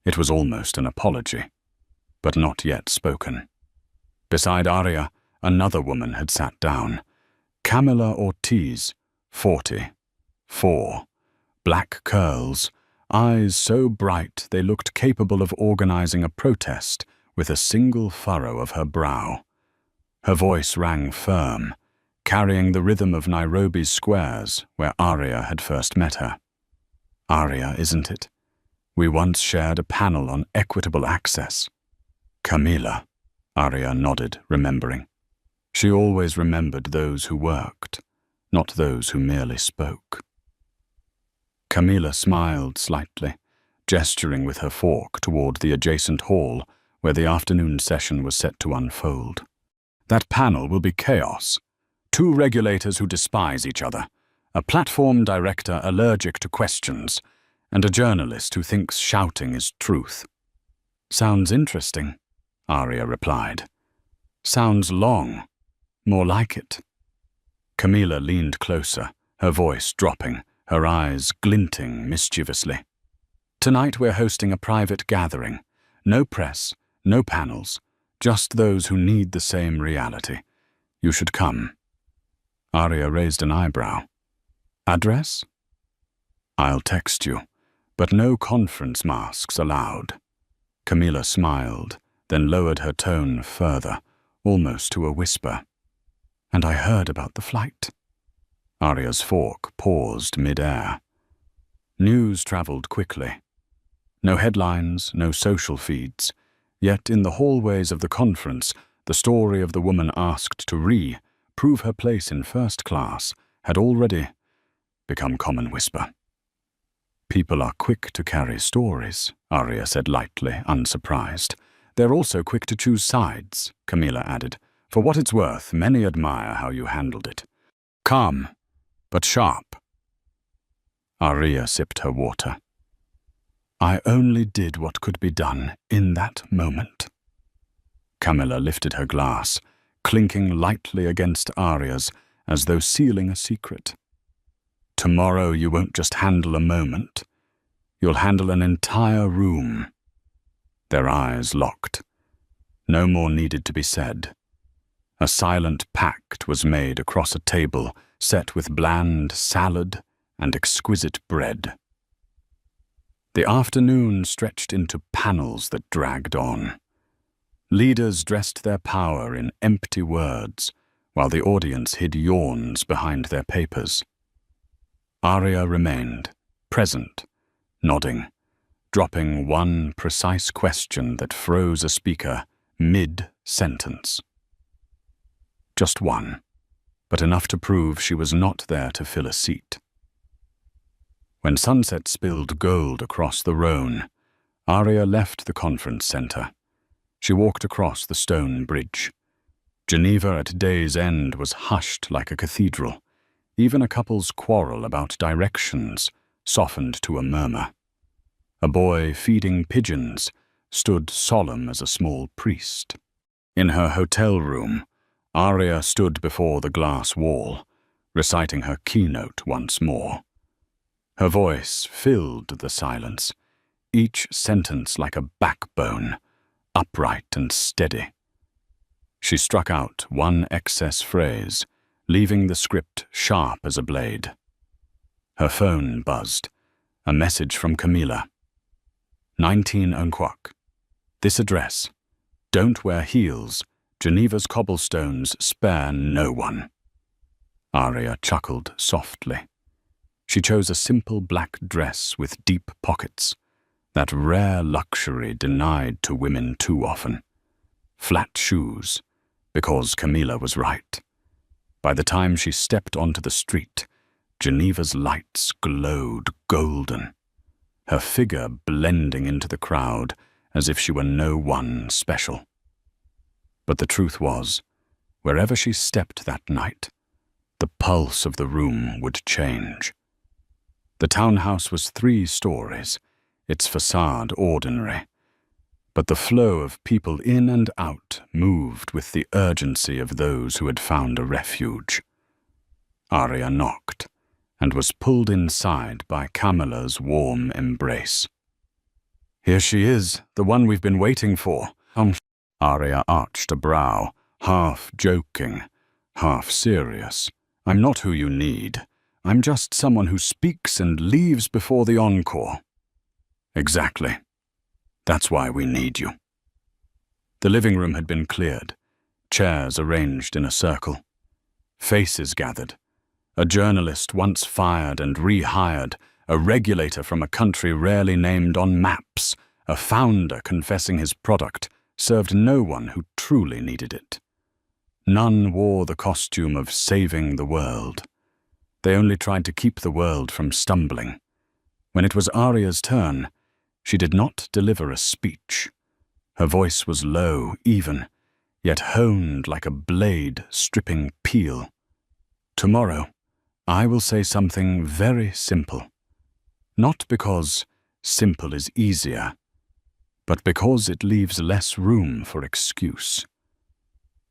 It was almost an apology, but not yet spoken. Beside Arya, another woman had sat down. Camilla Ortiz, 44, black curls, eyes so bright they looked capable of organizing a protest with a single furrow of her brow. Her voice rang firm, carrying the rhythm of Nairobi's squares where Arya had first met her. Arya, isn't it? We once shared a panel on equitable access. Camila, Arya nodded, remembering. She always remembered those who worked, not those who merely spoke. Camila smiled slightly, gesturing with her fork toward the adjacent hall where the afternoon session was set to unfold. That panel will be chaos. 2 regulators who despise each other, a platform director allergic to questions, and a journalist who thinks shouting is truth. Sounds interesting, Arya replied. Sounds long. More like it. Camila leaned closer, her voice dropping, her eyes glinting mischievously. Tonight we're hosting a private gathering. No press, no panels, just those who need the same reality. You should come. Arya raised an eyebrow. Address? I'll text you, but no conference masks allowed. Camila smiled, then lowered her tone further, almost to a whisper. And I heard about the flight. Arya's fork paused mid-air. News traveled quickly. No headlines, no social feeds, yet in the hallways of the conference, the story of the woman asked to prove her place in first class had already become common whisper. People are quick to carry stories, Arya said lightly, unsurprised. They're also quick to choose sides, Camila added. For what it's worth, many admire how you handled it. Calm, but sharp. Arya sipped her water. I only did what could be done in that moment. Camilla lifted her glass, clinking lightly against Arya's as though sealing a secret. Tomorrow you won't just handle a moment. You'll handle an entire room. Their eyes locked. No more needed to be said. A silent pact was made across a table set with bland salad and exquisite bread. The afternoon stretched into panels that dragged on. Leaders dressed their power in empty words, while the audience hid yawns behind their papers. Arya remained, present, nodding, dropping one precise question that froze a speaker mid-sentence. Just one, but enough to prove she was not there to fill a seat. When sunset spilled gold across the Rhone, Arya left the conference center. She walked across the stone bridge. Geneva at day's end was hushed like a cathedral. Even a couple's quarrel about directions softened to a murmur. A boy feeding pigeons stood solemn as a small priest. In her hotel room, Arya stood before the glass wall, reciting her keynote once more. Her voice filled the silence, each sentence like a backbone, upright and steady. She struck out one excess phrase, leaving the script sharp as a blade. Her phone buzzed, a message from Camila. 19 Unquoque. This address. Don't wear heels. Geneva's cobblestones spare no one. Arya chuckled softly. She chose a simple black dress with deep pockets. That rare luxury denied to women too often. Flat shoes, because Camilla was right. By the time she stepped onto the street, Geneva's lights glowed golden, her figure blending into the crowd as if she were no one special. But the truth was, wherever she stepped that night, the pulse of the room would change. The townhouse was 3 stories, its facade ordinary, but the flow of people in and out moved with the urgency of those who had found a refuge. Arya knocked, and was pulled inside by Camilla's warm embrace. "Here she is, the one we've been waiting for." Arya arched a brow, half joking, half serious. "I'm not who you need. I'm just someone who speaks and leaves before the encore." "Exactly. That's why we need you." The living room had been cleared, chairs arranged in a circle. Faces gathered. A journalist once fired and rehired, a regulator from a country rarely named on maps, a founder confessing his product served no one who truly needed it. None wore the costume of saving the world. They only tried to keep the world from stumbling. When it was Arya's turn, she did not deliver a speech. Her voice was low, even, yet honed like a blade stripping peel. "Tomorrow, I will say something very simple. Not because simple is easier, but because it leaves less room for excuse.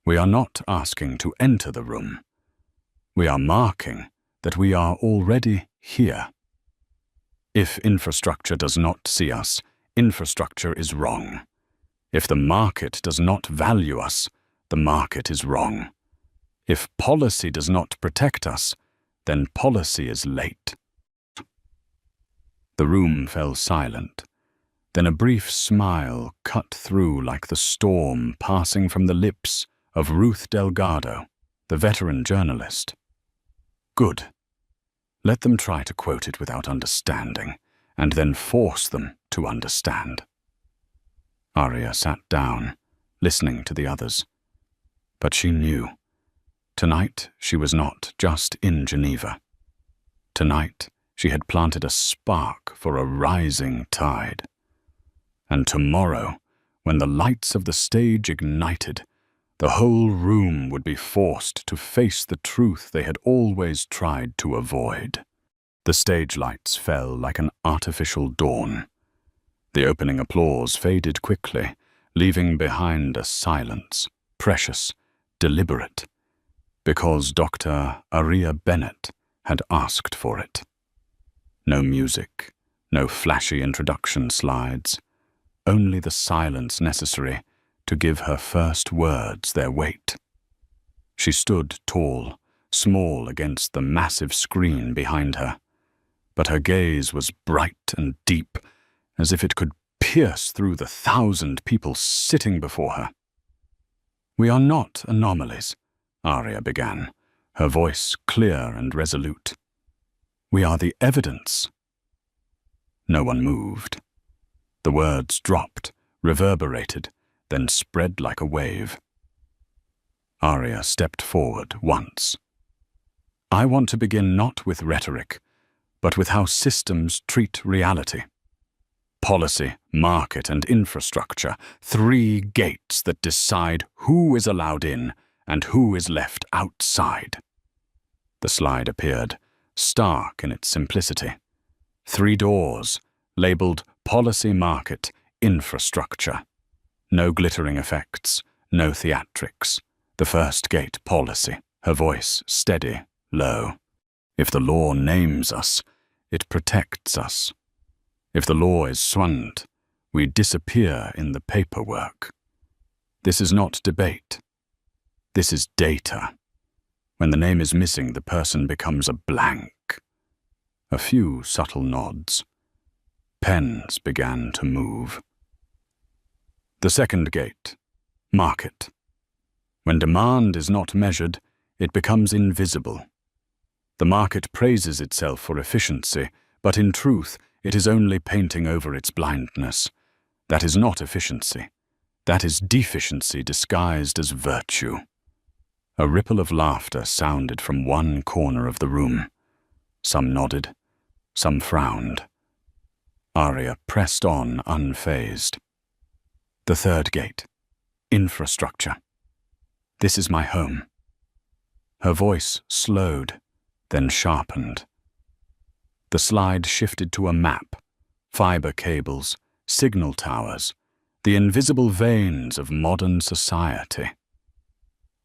We are not asking to enter the room. We are marking that we are already here. If infrastructure does not see us, infrastructure is wrong. If the market does not value us, the market is wrong. If policy does not protect us, then policy is late." The room fell silent. Then a brief smile cut through like the storm passing from the lips of Ruth Delgado, the veteran journalist. "Good. Let them try to quote it without understanding, and then force them to understand." Arya sat down, listening to the others. But she knew. Tonight she was not just in Geneva. Tonight she had planted a spark for a rising tide. And tomorrow, when the lights of the stage ignited, the whole room would be forced to face the truth they had always tried to avoid. The stage lights fell like an artificial dawn. The opening applause faded quickly, leaving behind a silence, precious, deliberate, because Dr. Arya Bennett had asked for it. No music, no flashy introduction slides, only the silence necessary to give her first words their weight. She stood tall, small against the massive screen behind her, but her gaze was bright and deep, as if it could pierce through the 1,000 people sitting before her. "We are not anomalies," Arya began, her voice clear and resolute. "We are the evidence." No one moved. The words dropped, reverberated, then spread like a wave. Arya stepped forward once. "I want to begin not with rhetoric, but with how systems treat reality. Policy, market, and infrastructure, 3 gates that decide who is allowed in and who is left outside." The slide appeared, stark in its simplicity. 3 doors, labeled policy, market, infrastructure. No glittering effects, no theatrics. The first gate, policy, her voice steady, low. "If the law names us, it protects us. If the law is swanned, we disappear in the paperwork. This is not debate. This is data. When the name is missing, the person becomes a blank." A few subtle nods. Pens began to move. The second gate, market. When demand is not measured, it becomes invisible. The market praises itself for efficiency, but in truth, it is only painting over its blindness. That is not efficiency. That is deficiency disguised as virtue. A ripple of laughter sounded from one corner of the room. Some nodded, some frowned. Arya pressed on unfazed. The third gate. Infrastructure. This is my home. Her voice slowed, then sharpened. The slide shifted to a map, fiber cables, signal towers, the invisible veins of modern society.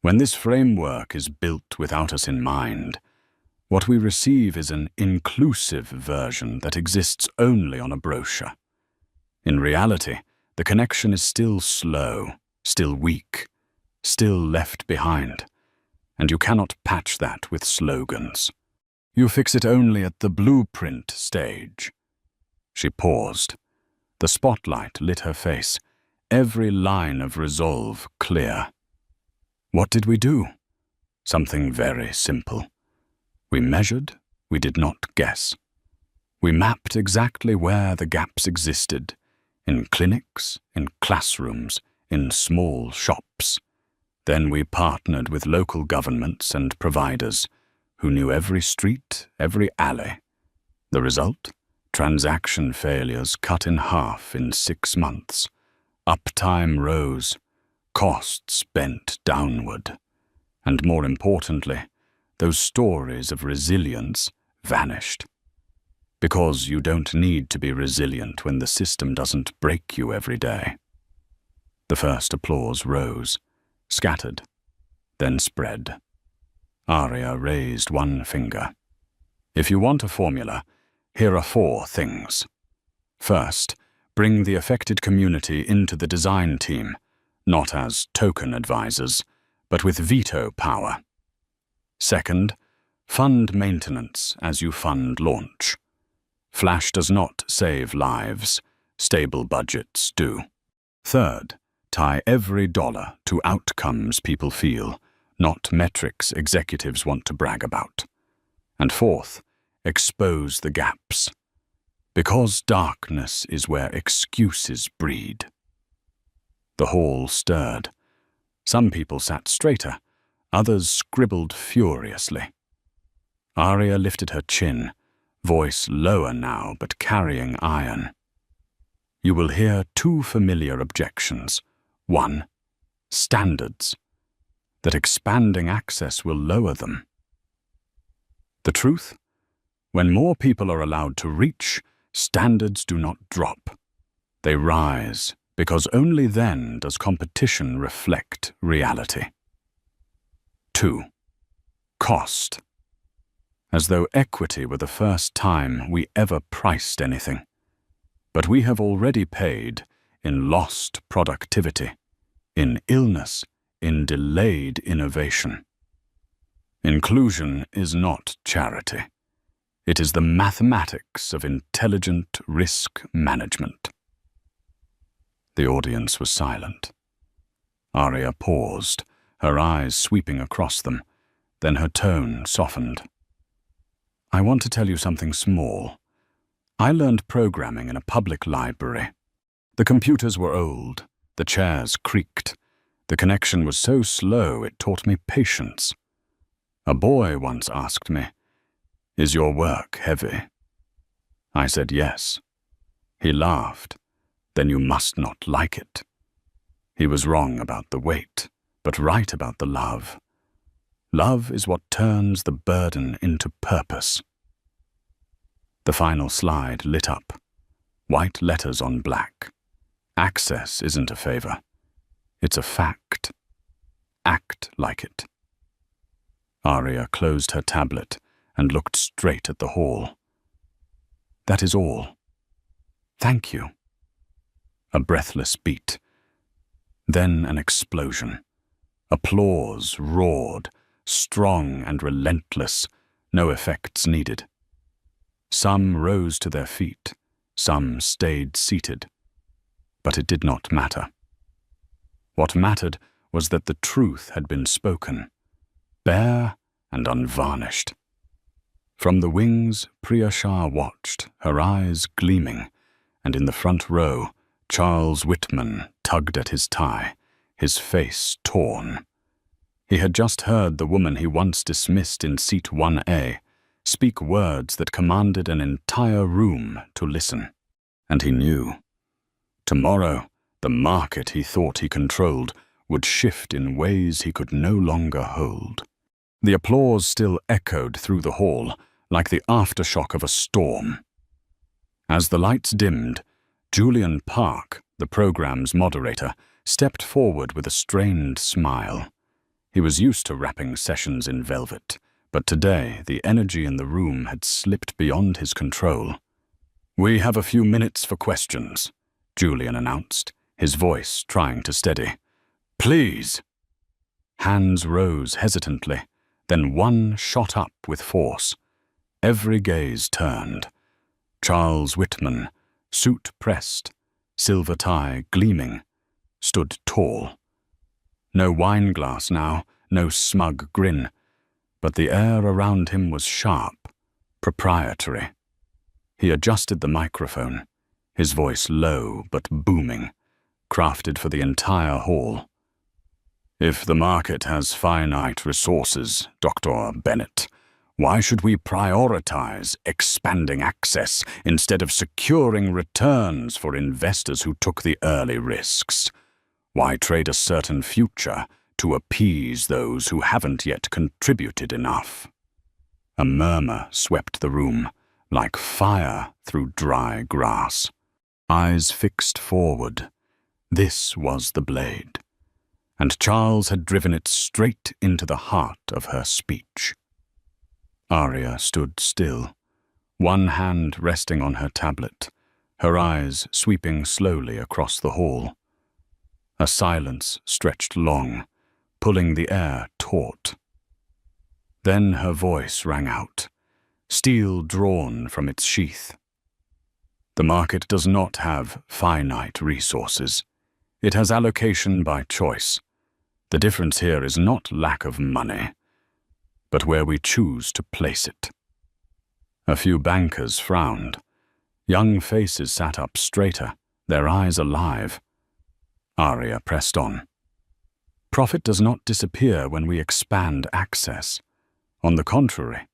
When this framework is built without us in mind, what we receive is an inclusive version that exists only on a brochure. In reality, the connection is still slow, still weak, still left behind, and you cannot patch that with slogans. You fix it only at the blueprint stage. She paused. The spotlight lit her face, every line of resolve clear. What did we do? Something very simple. We measured, we did not guess. We mapped exactly where the gaps existed, in clinics, in classrooms, in small shops. Then we partnered with local governments and providers who knew every street, every alley. The result? Transaction failures cut in half in 6 months. Uptime rose, costs bent downward. And more importantly, those stories of resilience vanished. Because you don't need to be resilient when the system doesn't break you every day. The first applause rose, scattered, then spread. Arya raised one finger. If you want a formula, here are 4 things. First, bring the affected community into the design team, not as token advisors, but with veto power. Second, fund maintenance as you fund launch. Flash does not save lives, stable budgets do. Third, tie every dollar to outcomes people feel, not metrics executives want to brag about. And fourth, expose the gaps. Because darkness is where excuses breed. The hall stirred. Some people sat straighter, others scribbled furiously. Arya lifted her chin, voice lower now but carrying iron. You will hear 2 familiar objections. 1, standards. That expanding access will lower them. The truth? When more people are allowed to reach, standards do not drop. They rise, because only then does competition reflect reality. 2, cost. As though equity were the first time we ever priced anything. But we have already paid in lost productivity, in illness, in delayed innovation. Inclusion is not charity. It is the mathematics of intelligent risk management. The audience was silent. Arya paused, her eyes sweeping across them, then her tone softened. I want to tell you something small. I learned programming in a public library. The computers were old, the chairs creaked. The connection was so slow it taught me patience. A boy once asked me, "Is your work heavy?" I said yes. He laughed. Then you must not like it. He was wrong about the weight, but right about the love. Love is what turns the burden into purpose. The final slide lit up. White letters on black. Access isn't a favor. It's a fact. Act like it. Arya closed her tablet and looked straight at the hall. That is all. Thank you. A breathless beat. Then an explosion. Applause roared, strong and relentless, no effects needed. Some rose to their feet, some stayed seated. But it did not matter. What mattered was that the truth had been spoken, bare and unvarnished. From the wings, Priyasha watched, her eyes gleaming, and in the front row, Charles Whitman tugged at his tie, his face torn. He had just heard the woman he once dismissed in seat 1A speak words that commanded an entire room to listen. And he knew. Tomorrow, the market he thought he controlled would shift in ways he could no longer hold. The applause still echoed through the hall, like the aftershock of a storm. As the lights dimmed, Julian Park, the program's moderator, stepped forward with a strained smile. He was used to wrapping sessions in velvet, but today the energy in the room had slipped beyond his control. "We have a few minutes for questions," Julian announced, his voice trying to steady. "Please." Hands rose hesitantly, then one shot up with force. Every gaze turned. Charles Whitman, suit pressed, silver tie gleaming, stood tall. No wineglass now, no smug grin, but the air around him was sharp, proprietary. He adjusted the microphone, his voice low but booming, crafted for the entire hall. "If the market has finite resources, Dr. Bennett, why should we prioritize expanding access instead of securing returns for investors who took the early risks? Why trade a certain future to appease those who haven't yet contributed enough?" A murmur swept the room, like fire through dry grass. Eyes fixed forward. This was the blade, and Charles had driven it straight into the heart of her speech. Arya stood still, one hand resting on her tablet, her eyes sweeping slowly across the hall. A silence stretched long, pulling the air taut. Then her voice rang out, steel drawn from its sheath. "The market does not have finite resources. It has allocation by choice. The difference here is not lack of money, but where we choose to place it." A few bankers frowned. Young faces sat up straighter, their eyes alive. Arya pressed on. "Profit does not disappear when we expand access. On the contrary,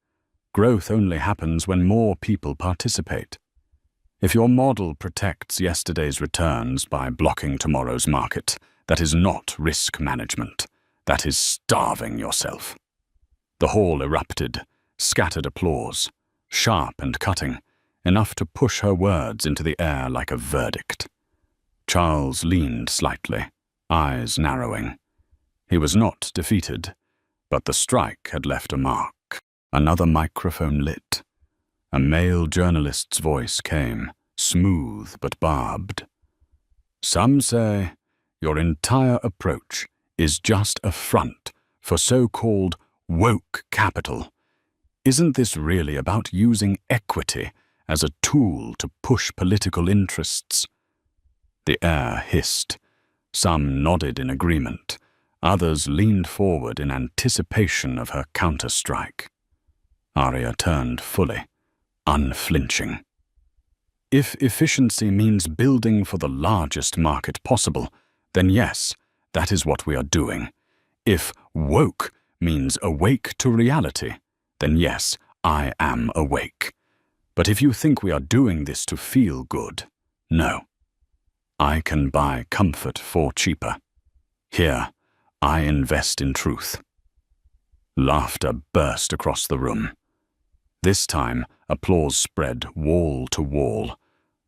growth only happens when more people participate. If your model protects yesterday's returns by blocking tomorrow's market, that is not risk management. That is starving yourself." The hall erupted, scattered applause, sharp and cutting, enough to push her words into the air like a verdict. Charles leaned slightly, eyes narrowing. He was not defeated, but the strike had left a mark. Another microphone lit. A male journalist's voice came, smooth but barbed. "Some say your entire approach is just a front for so-called woke capital. Isn't this really about using equity as a tool to push political interests?" The air hissed. Some nodded in agreement. Others leaned forward in anticipation of her counterstrike. Arya turned fully, unflinching. "If efficiency means building for the largest market possible, then yes, that is what we are doing. If woke means awake to reality, then yes, I am awake. But if you think we are doing this to feel good, no. I can buy comfort for cheaper. Here, I invest in truth." Laughter burst across the room. This time, applause spread wall to wall,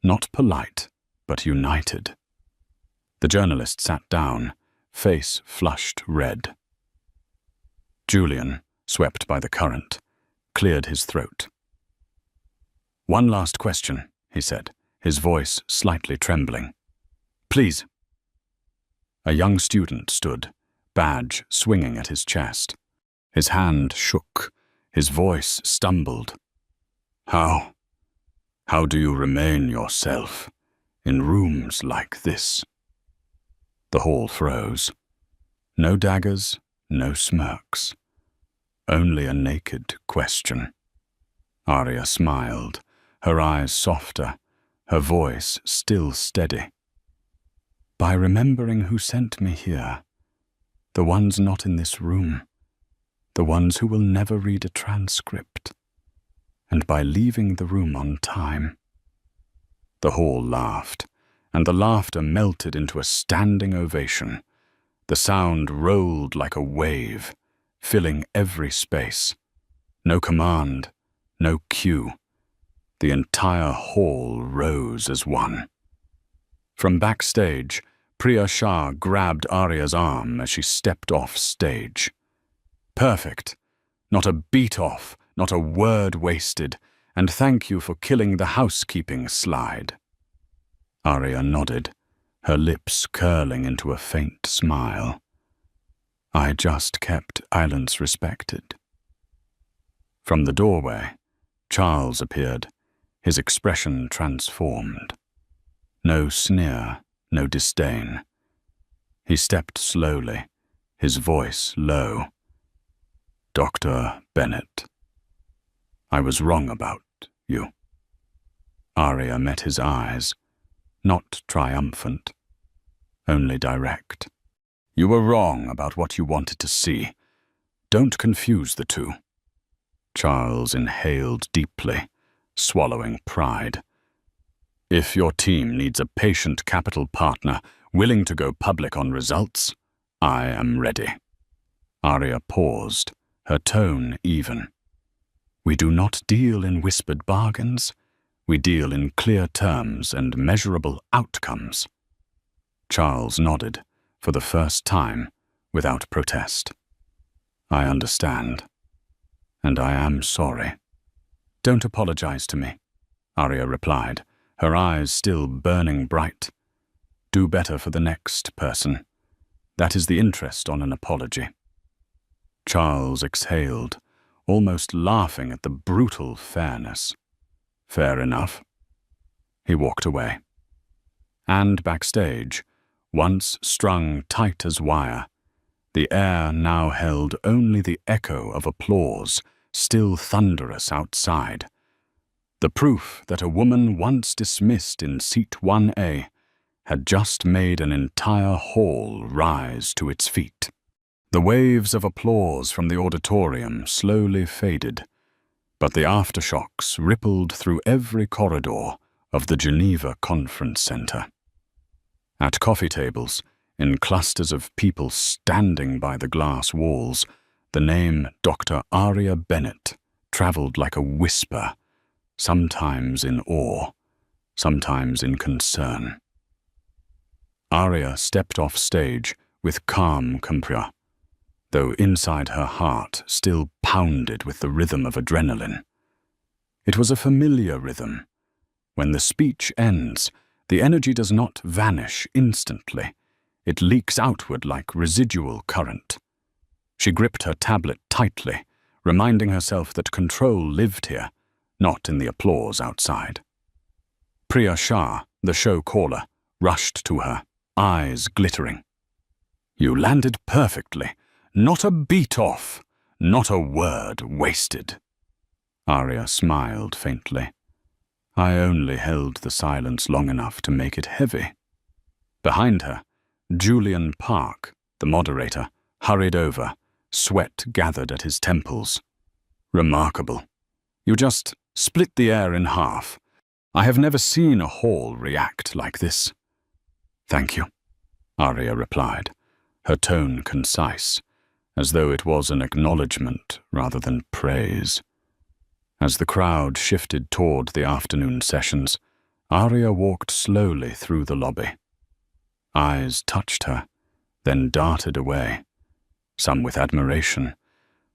not polite, but united. The journalist sat down, face flushed red. Julian, swept by the current, cleared his throat. "One last question," he said, his voice slightly trembling. "Please." A young student stood, badge swinging at his chest. His hand shook, his voice stumbled. How do you remain yourself in rooms like this?" The hall froze. No daggers, no smirks. Only a naked question. Arya smiled, her eyes softer, her voice still steady. By remembering who sent me here, the ones not in this room, the ones who will never read a transcript, and by leaving the room on time. The hall laughed, and the laughter melted into a standing ovation. The sound rolled like a wave, filling every space. No command, no cue. The entire hall rose as one. From backstage, Priya Shah grabbed Arya's arm as she stepped off stage. Perfect. Not a beat off, not a word wasted, and thank you for killing the housekeeping slide. Arya nodded, her lips curling into a faint smile. I just kept silence respected. From the doorway, Charles appeared, his expression transformed. No sneer, no disdain. He stepped slowly, his voice low. Dr. Bennett, I was wrong about you. Arya met his eyes, not triumphant, only direct. You were wrong about what you wanted to see. Don't confuse the two. Charles inhaled deeply, swallowing pride. If your team needs a patient capital partner willing to go public on results, I am ready. Arya paused, her tone even. We do not deal in whispered bargains. We deal in clear terms and measurable outcomes. Charles nodded, for the first time, without protest. I understand. And I am sorry. Don't apologize to me, Arya replied, her eyes still burning bright. Do better for the next person. That is the interest on an apology. Charles exhaled, almost laughing at the brutal fairness. Fair enough. He walked away. And backstage, once strung tight as wire, the air now held only the echo of applause, still thunderous outside. The proof that a woman once dismissed in seat 1A had just made an entire hall rise to its feet. The waves of applause from the auditorium slowly faded, but the aftershocks rippled through every corridor of the Geneva Conference Center. At coffee tables, in clusters of people standing by the glass walls, the name Dr. Arya Bennett traveled like a whisper, sometimes in awe, sometimes in concern. Arya stepped off stage with calm composure, though inside her heart still pounded with the rhythm of adrenaline. It was a familiar rhythm. When the speech ends, the energy does not vanish instantly. It leaks outward like residual current. She gripped her tablet tightly, reminding herself that control lived here, not in the applause outside. Priya Shah, the show caller, rushed to her, eyes glittering. You landed perfectly. Not a beat off, not a word wasted. Arya smiled faintly. I only held the silence long enough to make it heavy. Behind her, Julian Park, the moderator, hurried over, sweat gathered at his temples. Remarkable. You just split the air in half. I have never seen a hall react like this. Thank you, Arya replied, her tone concise, as though it was an acknowledgement rather than praise. As the crowd shifted toward the afternoon sessions, Arya walked slowly through the lobby. Eyes touched her, then darted away, some with admiration,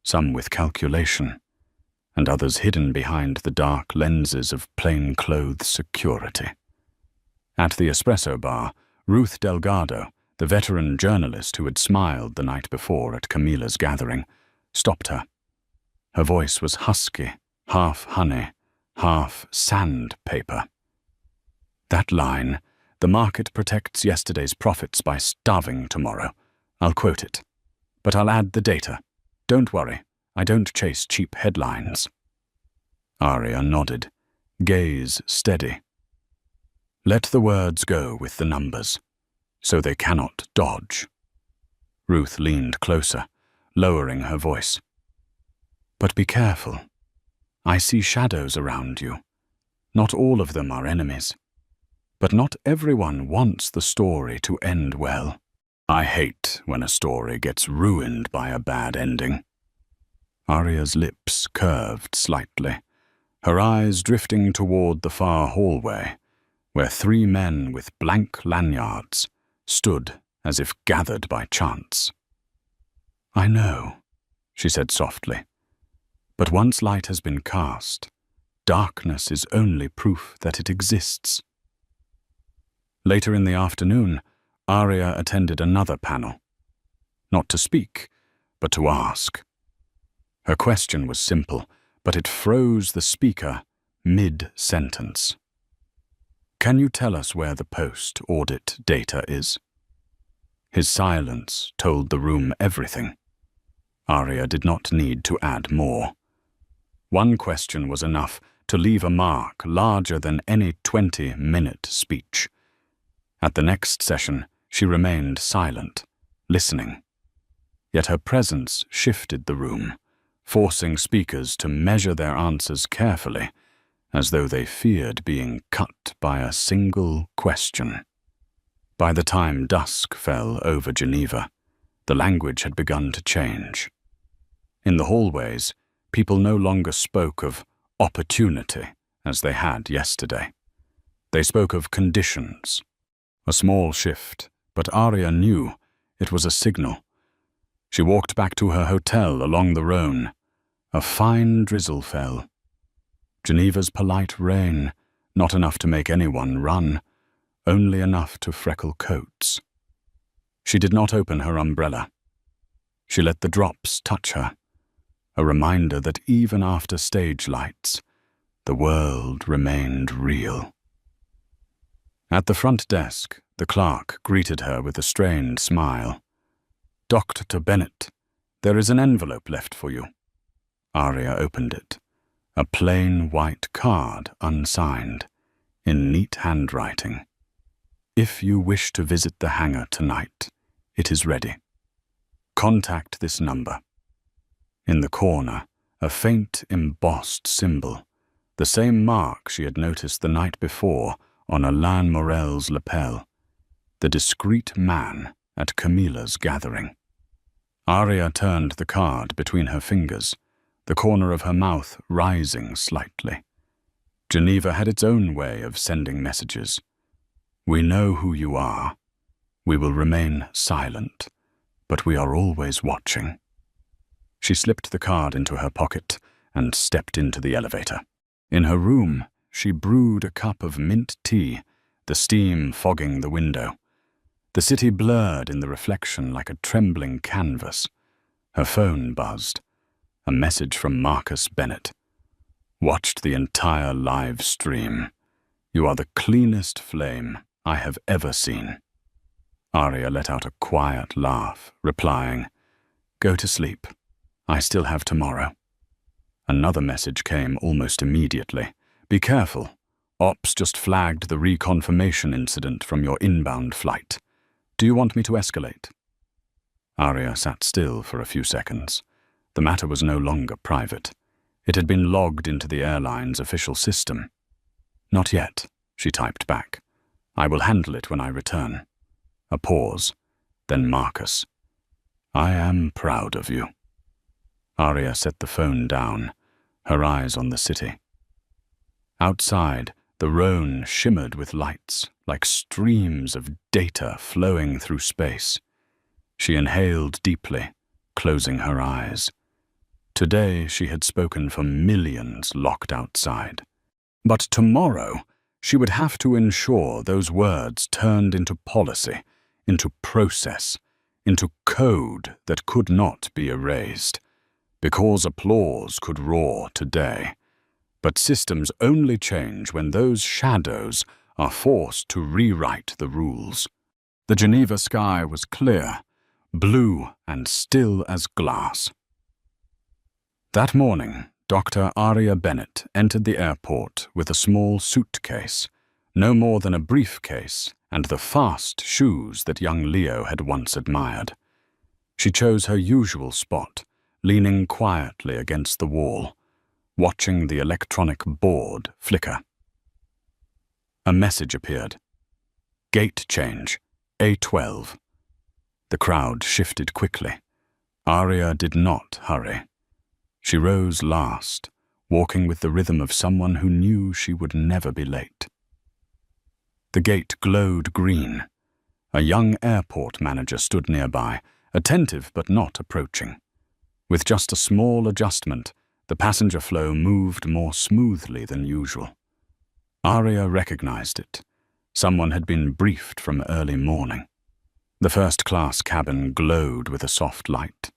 some with calculation, and others hidden behind the dark lenses of plainclothes security. At the espresso bar, Ruth Delgado, the veteran journalist who had smiled the night before at Camila's gathering, stopped her. Her voice was husky, half honey, half sandpaper. That line, "The market protects yesterday's profits by starving tomorrow." I'll quote it. But I'll add the data. Don't worry, I don't chase cheap headlines. Arya nodded, gaze steady. Let the words go with the numbers, so they cannot dodge. Ruth leaned closer, lowering her voice. But be careful. I see shadows around you. Not all of them are enemies. But not everyone wants the story to end well. I hate when a story gets ruined by a bad ending. Arya's lips curved slightly, her eyes drifting toward the far hallway, where 3 men with blank lanyards stood as if gathered by chance. I know, she said softly, but once light has been cast, darkness is only proof that it exists. Later in the afternoon, Arya attended another panel. Not to speak, but to ask. Her question was simple, but it froze the speaker mid-sentence. Can you tell us where the post-audit data is? His silence told the room everything. Arya did not need to add more. One question was enough to leave a mark larger than any 20-minute speech. At the next session, she remained silent, listening. Yet her presence shifted the room, forcing speakers to measure their answers carefully, as though they feared being cut by a single question. By the time dusk fell over Geneva, the language had begun to change. In the hallways, people no longer spoke of opportunity as they had yesterday. They spoke of conditions. A small shift, but Arya knew it was a signal. She walked back to her hotel along the Rhone. A fine drizzle fell. Geneva's polite rain, not enough to make anyone run, only enough to freckle coats. She did not open her umbrella. She let the drops touch her, a reminder that even after stage lights, the world remained real. At the front desk, the clerk greeted her with a strained smile. Dr. Bennett, there is an envelope left for you. Arya opened it. A plain white card, unsigned, in neat handwriting. If you wish to visit the hangar tonight, it is ready. Contact this number. In the corner, a faint embossed symbol, the same mark she had noticed the night before on Alain Morel's lapel, the discreet man at Camilla's gathering. Arya turned the card between her fingers, the corner of her mouth rising slightly. Geneva had its own way of sending messages. We know who you are. We will remain silent, but we are always watching. She slipped the card into her pocket and stepped into the elevator. In her room, she brewed a cup of mint tea, the steam fogging the window. The city blurred in the reflection like a trembling canvas. Her phone buzzed. A message from Marcus Bennett. Watched the entire live stream. You are the cleanest flame I have ever seen. Arya let out a quiet laugh, replying, Go to sleep. I still have tomorrow. Another message came almost immediately. Be careful. Ops just flagged the reconfirmation incident from your inbound flight. Do you want me to escalate? Arya sat still for a few seconds. The matter was no longer private. It had been logged into the airline's official system. Not yet, she typed back. I will handle it when I return. A pause. Then Marcus. I am proud of you. Arya set the phone down, her eyes on the city. Outside, the Rhone shimmered with lights, like streams of data flowing through space. She inhaled deeply, closing her eyes. Today she had spoken for millions locked outside. But tomorrow she would have to ensure those words turned into policy, into process, into code that could not be erased. Because applause could roar today. But systems only change when those shadows are forced to rewrite the rules. The Geneva sky was clear, blue and still as glass. That morning, Dr. Aria Bennett entered the airport with a small suitcase, no more than a briefcase, and the fast shoes that young Leo had once admired. She chose her usual spot, leaning quietly against the wall, watching the electronic board flicker. A message appeared. Gate change, A12. The crowd shifted quickly. Aria did not hurry. She rose last, walking with the rhythm of someone who knew she would never be late. The gate glowed green. A young airport manager stood nearby, attentive but not approaching. With just a small adjustment, the passenger flow moved more smoothly than usual. Aria recognized it. Someone had been briefed from early morning. The first-class cabin glowed with a soft light.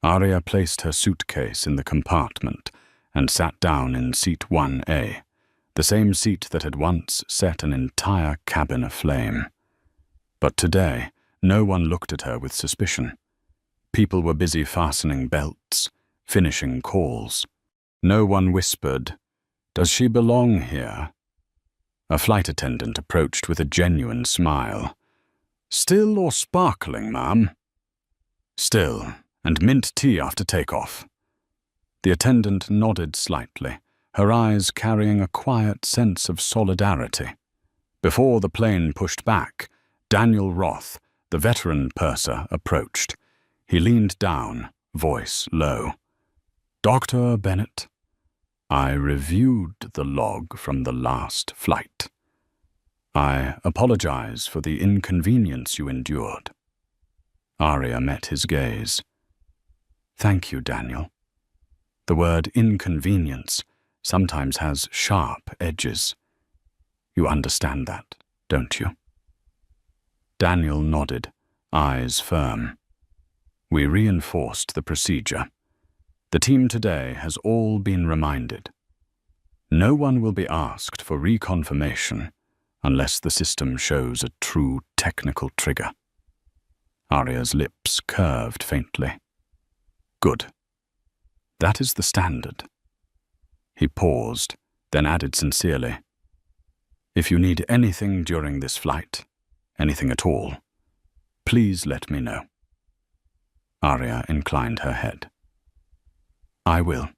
Aria placed her suitcase in the compartment and sat down in seat 1A, the same seat that had once set an entire cabin aflame. But today, no one looked at her with suspicion. People were busy fastening belts, finishing calls. No one whispered, "Does she belong here?" A flight attendant approached with a genuine smile. "Still or sparkling, ma'am?" "Still, and mint tea after takeoff." The attendant nodded slightly, her eyes carrying a quiet sense of solidarity. Before the plane pushed back, Daniel Roth, the veteran purser, approached. He leaned down, voice low. "Dr. Bennett, I reviewed the log from the last flight. I apologize for the inconvenience you endured." Aria met his gaze. "Thank you, Daniel. The word inconvenience sometimes has sharp edges. You understand that, don't you?" Daniel nodded, eyes firm. "We reinforced the procedure. The team today has all been reminded. No one will be asked for reconfirmation unless the system shows a true technical trigger." Aria's lips curved faintly. "Good. That is the standard." He paused, then added sincerely, "If you need anything during this flight, anything at all, please let me know." Aria inclined her head. "I will."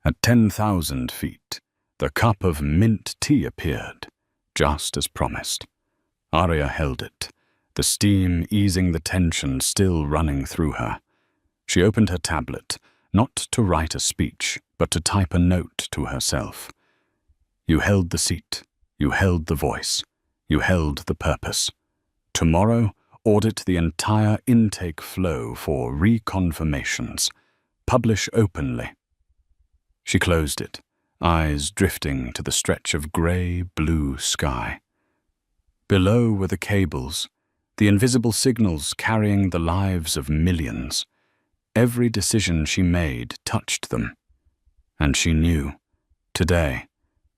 At 10,000 feet, the cup of mint tea appeared, just as promised. Aria held it, the steam easing the tension still running through her. She opened her tablet, not to write a speech, but to type a note to herself. You held the seat, you held the voice, you held the purpose. Tomorrow, audit the entire intake flow for reconfirmations. Publish openly. She closed it, eyes drifting to the stretch of grey-blue sky. Below were the cables, the invisible signals carrying the lives of millions. Every decision she made touched them. And she knew, today,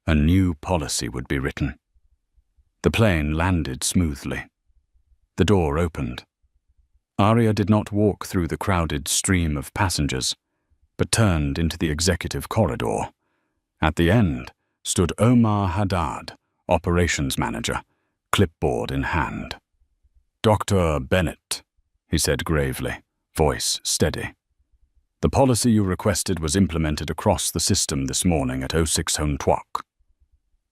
a new policy would be written. The plane landed smoothly. The door opened. Aria did not walk through the crowded stream of passengers, but turned into the executive corridor. At the end stood Omar Haddad, operations manager, clipboard in hand. "Dr. Bennett," he said gravely, voice steady. "The policy you requested was implemented across the system this morning at 06:00.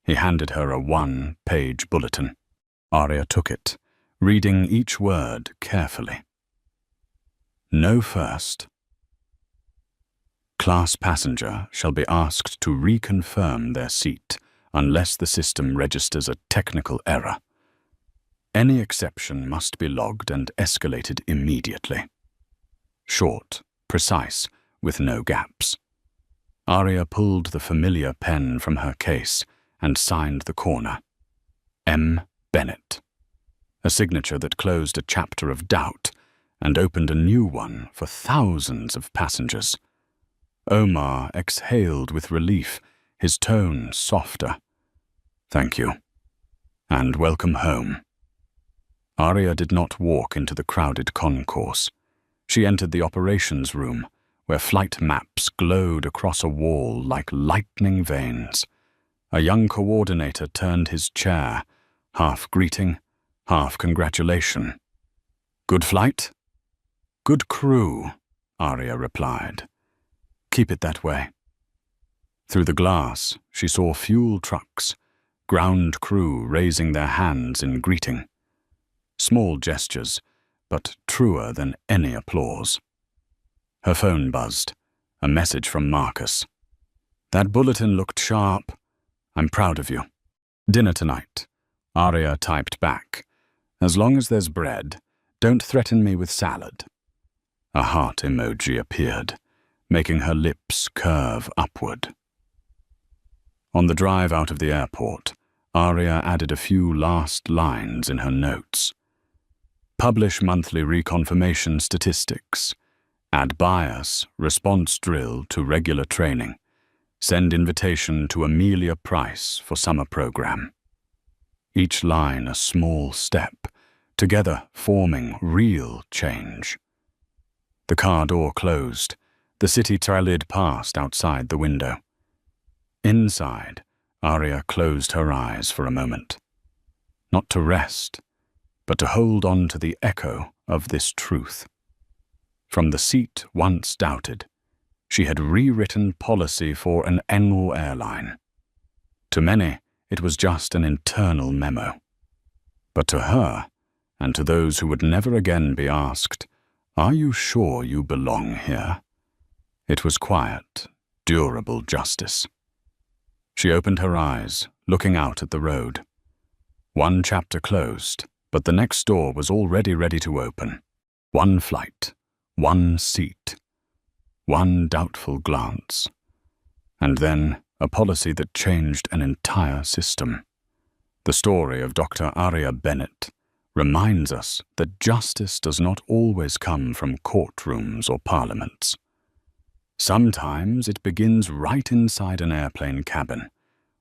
He handed her a one-page bulletin. Aria took it, reading each word carefully. "Know first. Class passenger shall be asked to reconfirm their seat unless the system registers a technical error. Any exception must be logged and escalated immediately." Short, precise, with no gaps. Aria pulled the familiar pen from her case and signed the corner. M. Bennett. A signature that closed a chapter of doubt and opened a new one for thousands of passengers. Omar exhaled with relief, his tone softer. "Thank you, and welcome home." Aria did not walk into the crowded concourse. She entered the operations room, where flight maps glowed across a wall like lightning veins, a young coordinator turned his chair, half greeting, half congratulation. "Good flight?" "Good crew," Arya replied. "Keep it that way." Through the glass, she saw fuel trucks, ground crew raising their hands in greeting. Small gestures, but truer than any applause. Her phone buzzed, a message from Marcus. "That bulletin looked sharp. I'm proud of you." "Dinner tonight," Arya typed back. "As long as there's bread, don't threaten me with salad." A heart emoji appeared, making her lips curve upward. On the drive out of the airport, Arya added a few last lines in her notes. Publish monthly reconfirmation statistics. Add bias, response drill to regular training. Send invitation to Amelia Price for summer program. Each line a small step, together forming real change. The car door closed. The city trailed past outside the window. Inside, Arya closed her eyes for a moment. Not to rest, but to hold on to the echo of this truth. From the seat once doubted, she had rewritten policy for an annual airline. To many, it was just an internal memo. But to her, and to those who would never again be asked, "Are you sure you belong here?" it was quiet, durable justice. She opened her eyes, looking out at the road. One chapter closed, but the next door was already ready to open. One flight, one seat, one doubtful glance. And then a policy that changed an entire system. The story of Dr. Arya Bennett reminds us that justice does not always come from courtrooms or parliaments. Sometimes it begins right inside an airplane cabin,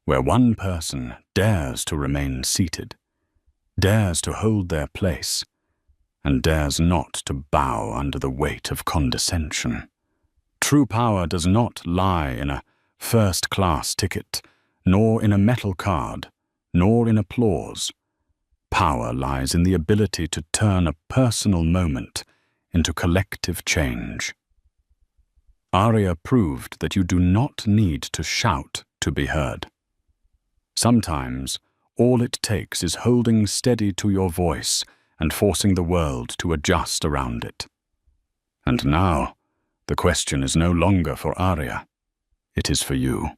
where one person dares to remain seated, dares to hold their place, and dares not to bow under the weight of condescension. True power does not lie in a first-class ticket, nor in a metal card, nor in applause. Power lies in the ability to turn a personal moment into collective change. Arya proved that you do not need to shout to be heard. Sometimes, all it takes is holding steady to your voice and forcing the world to adjust around it. And now, the question is no longer for Arya. It is for you.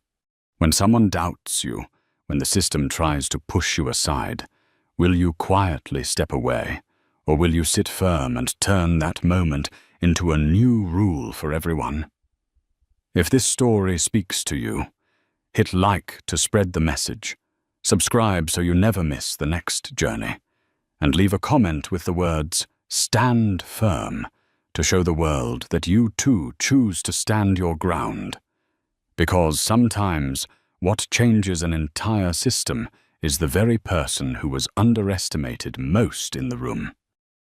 When someone doubts you, when the system tries to push you aside, will you quietly step away, or will you sit firm and turn that moment into a new rule for everyone? If this story speaks to you, hit like to spread the message, subscribe so you never miss the next journey, and leave a comment with the words, "Stand firm," to show the world that you too choose to stand your ground. Because sometimes what changes an entire system is the very person who was underestimated most in the room.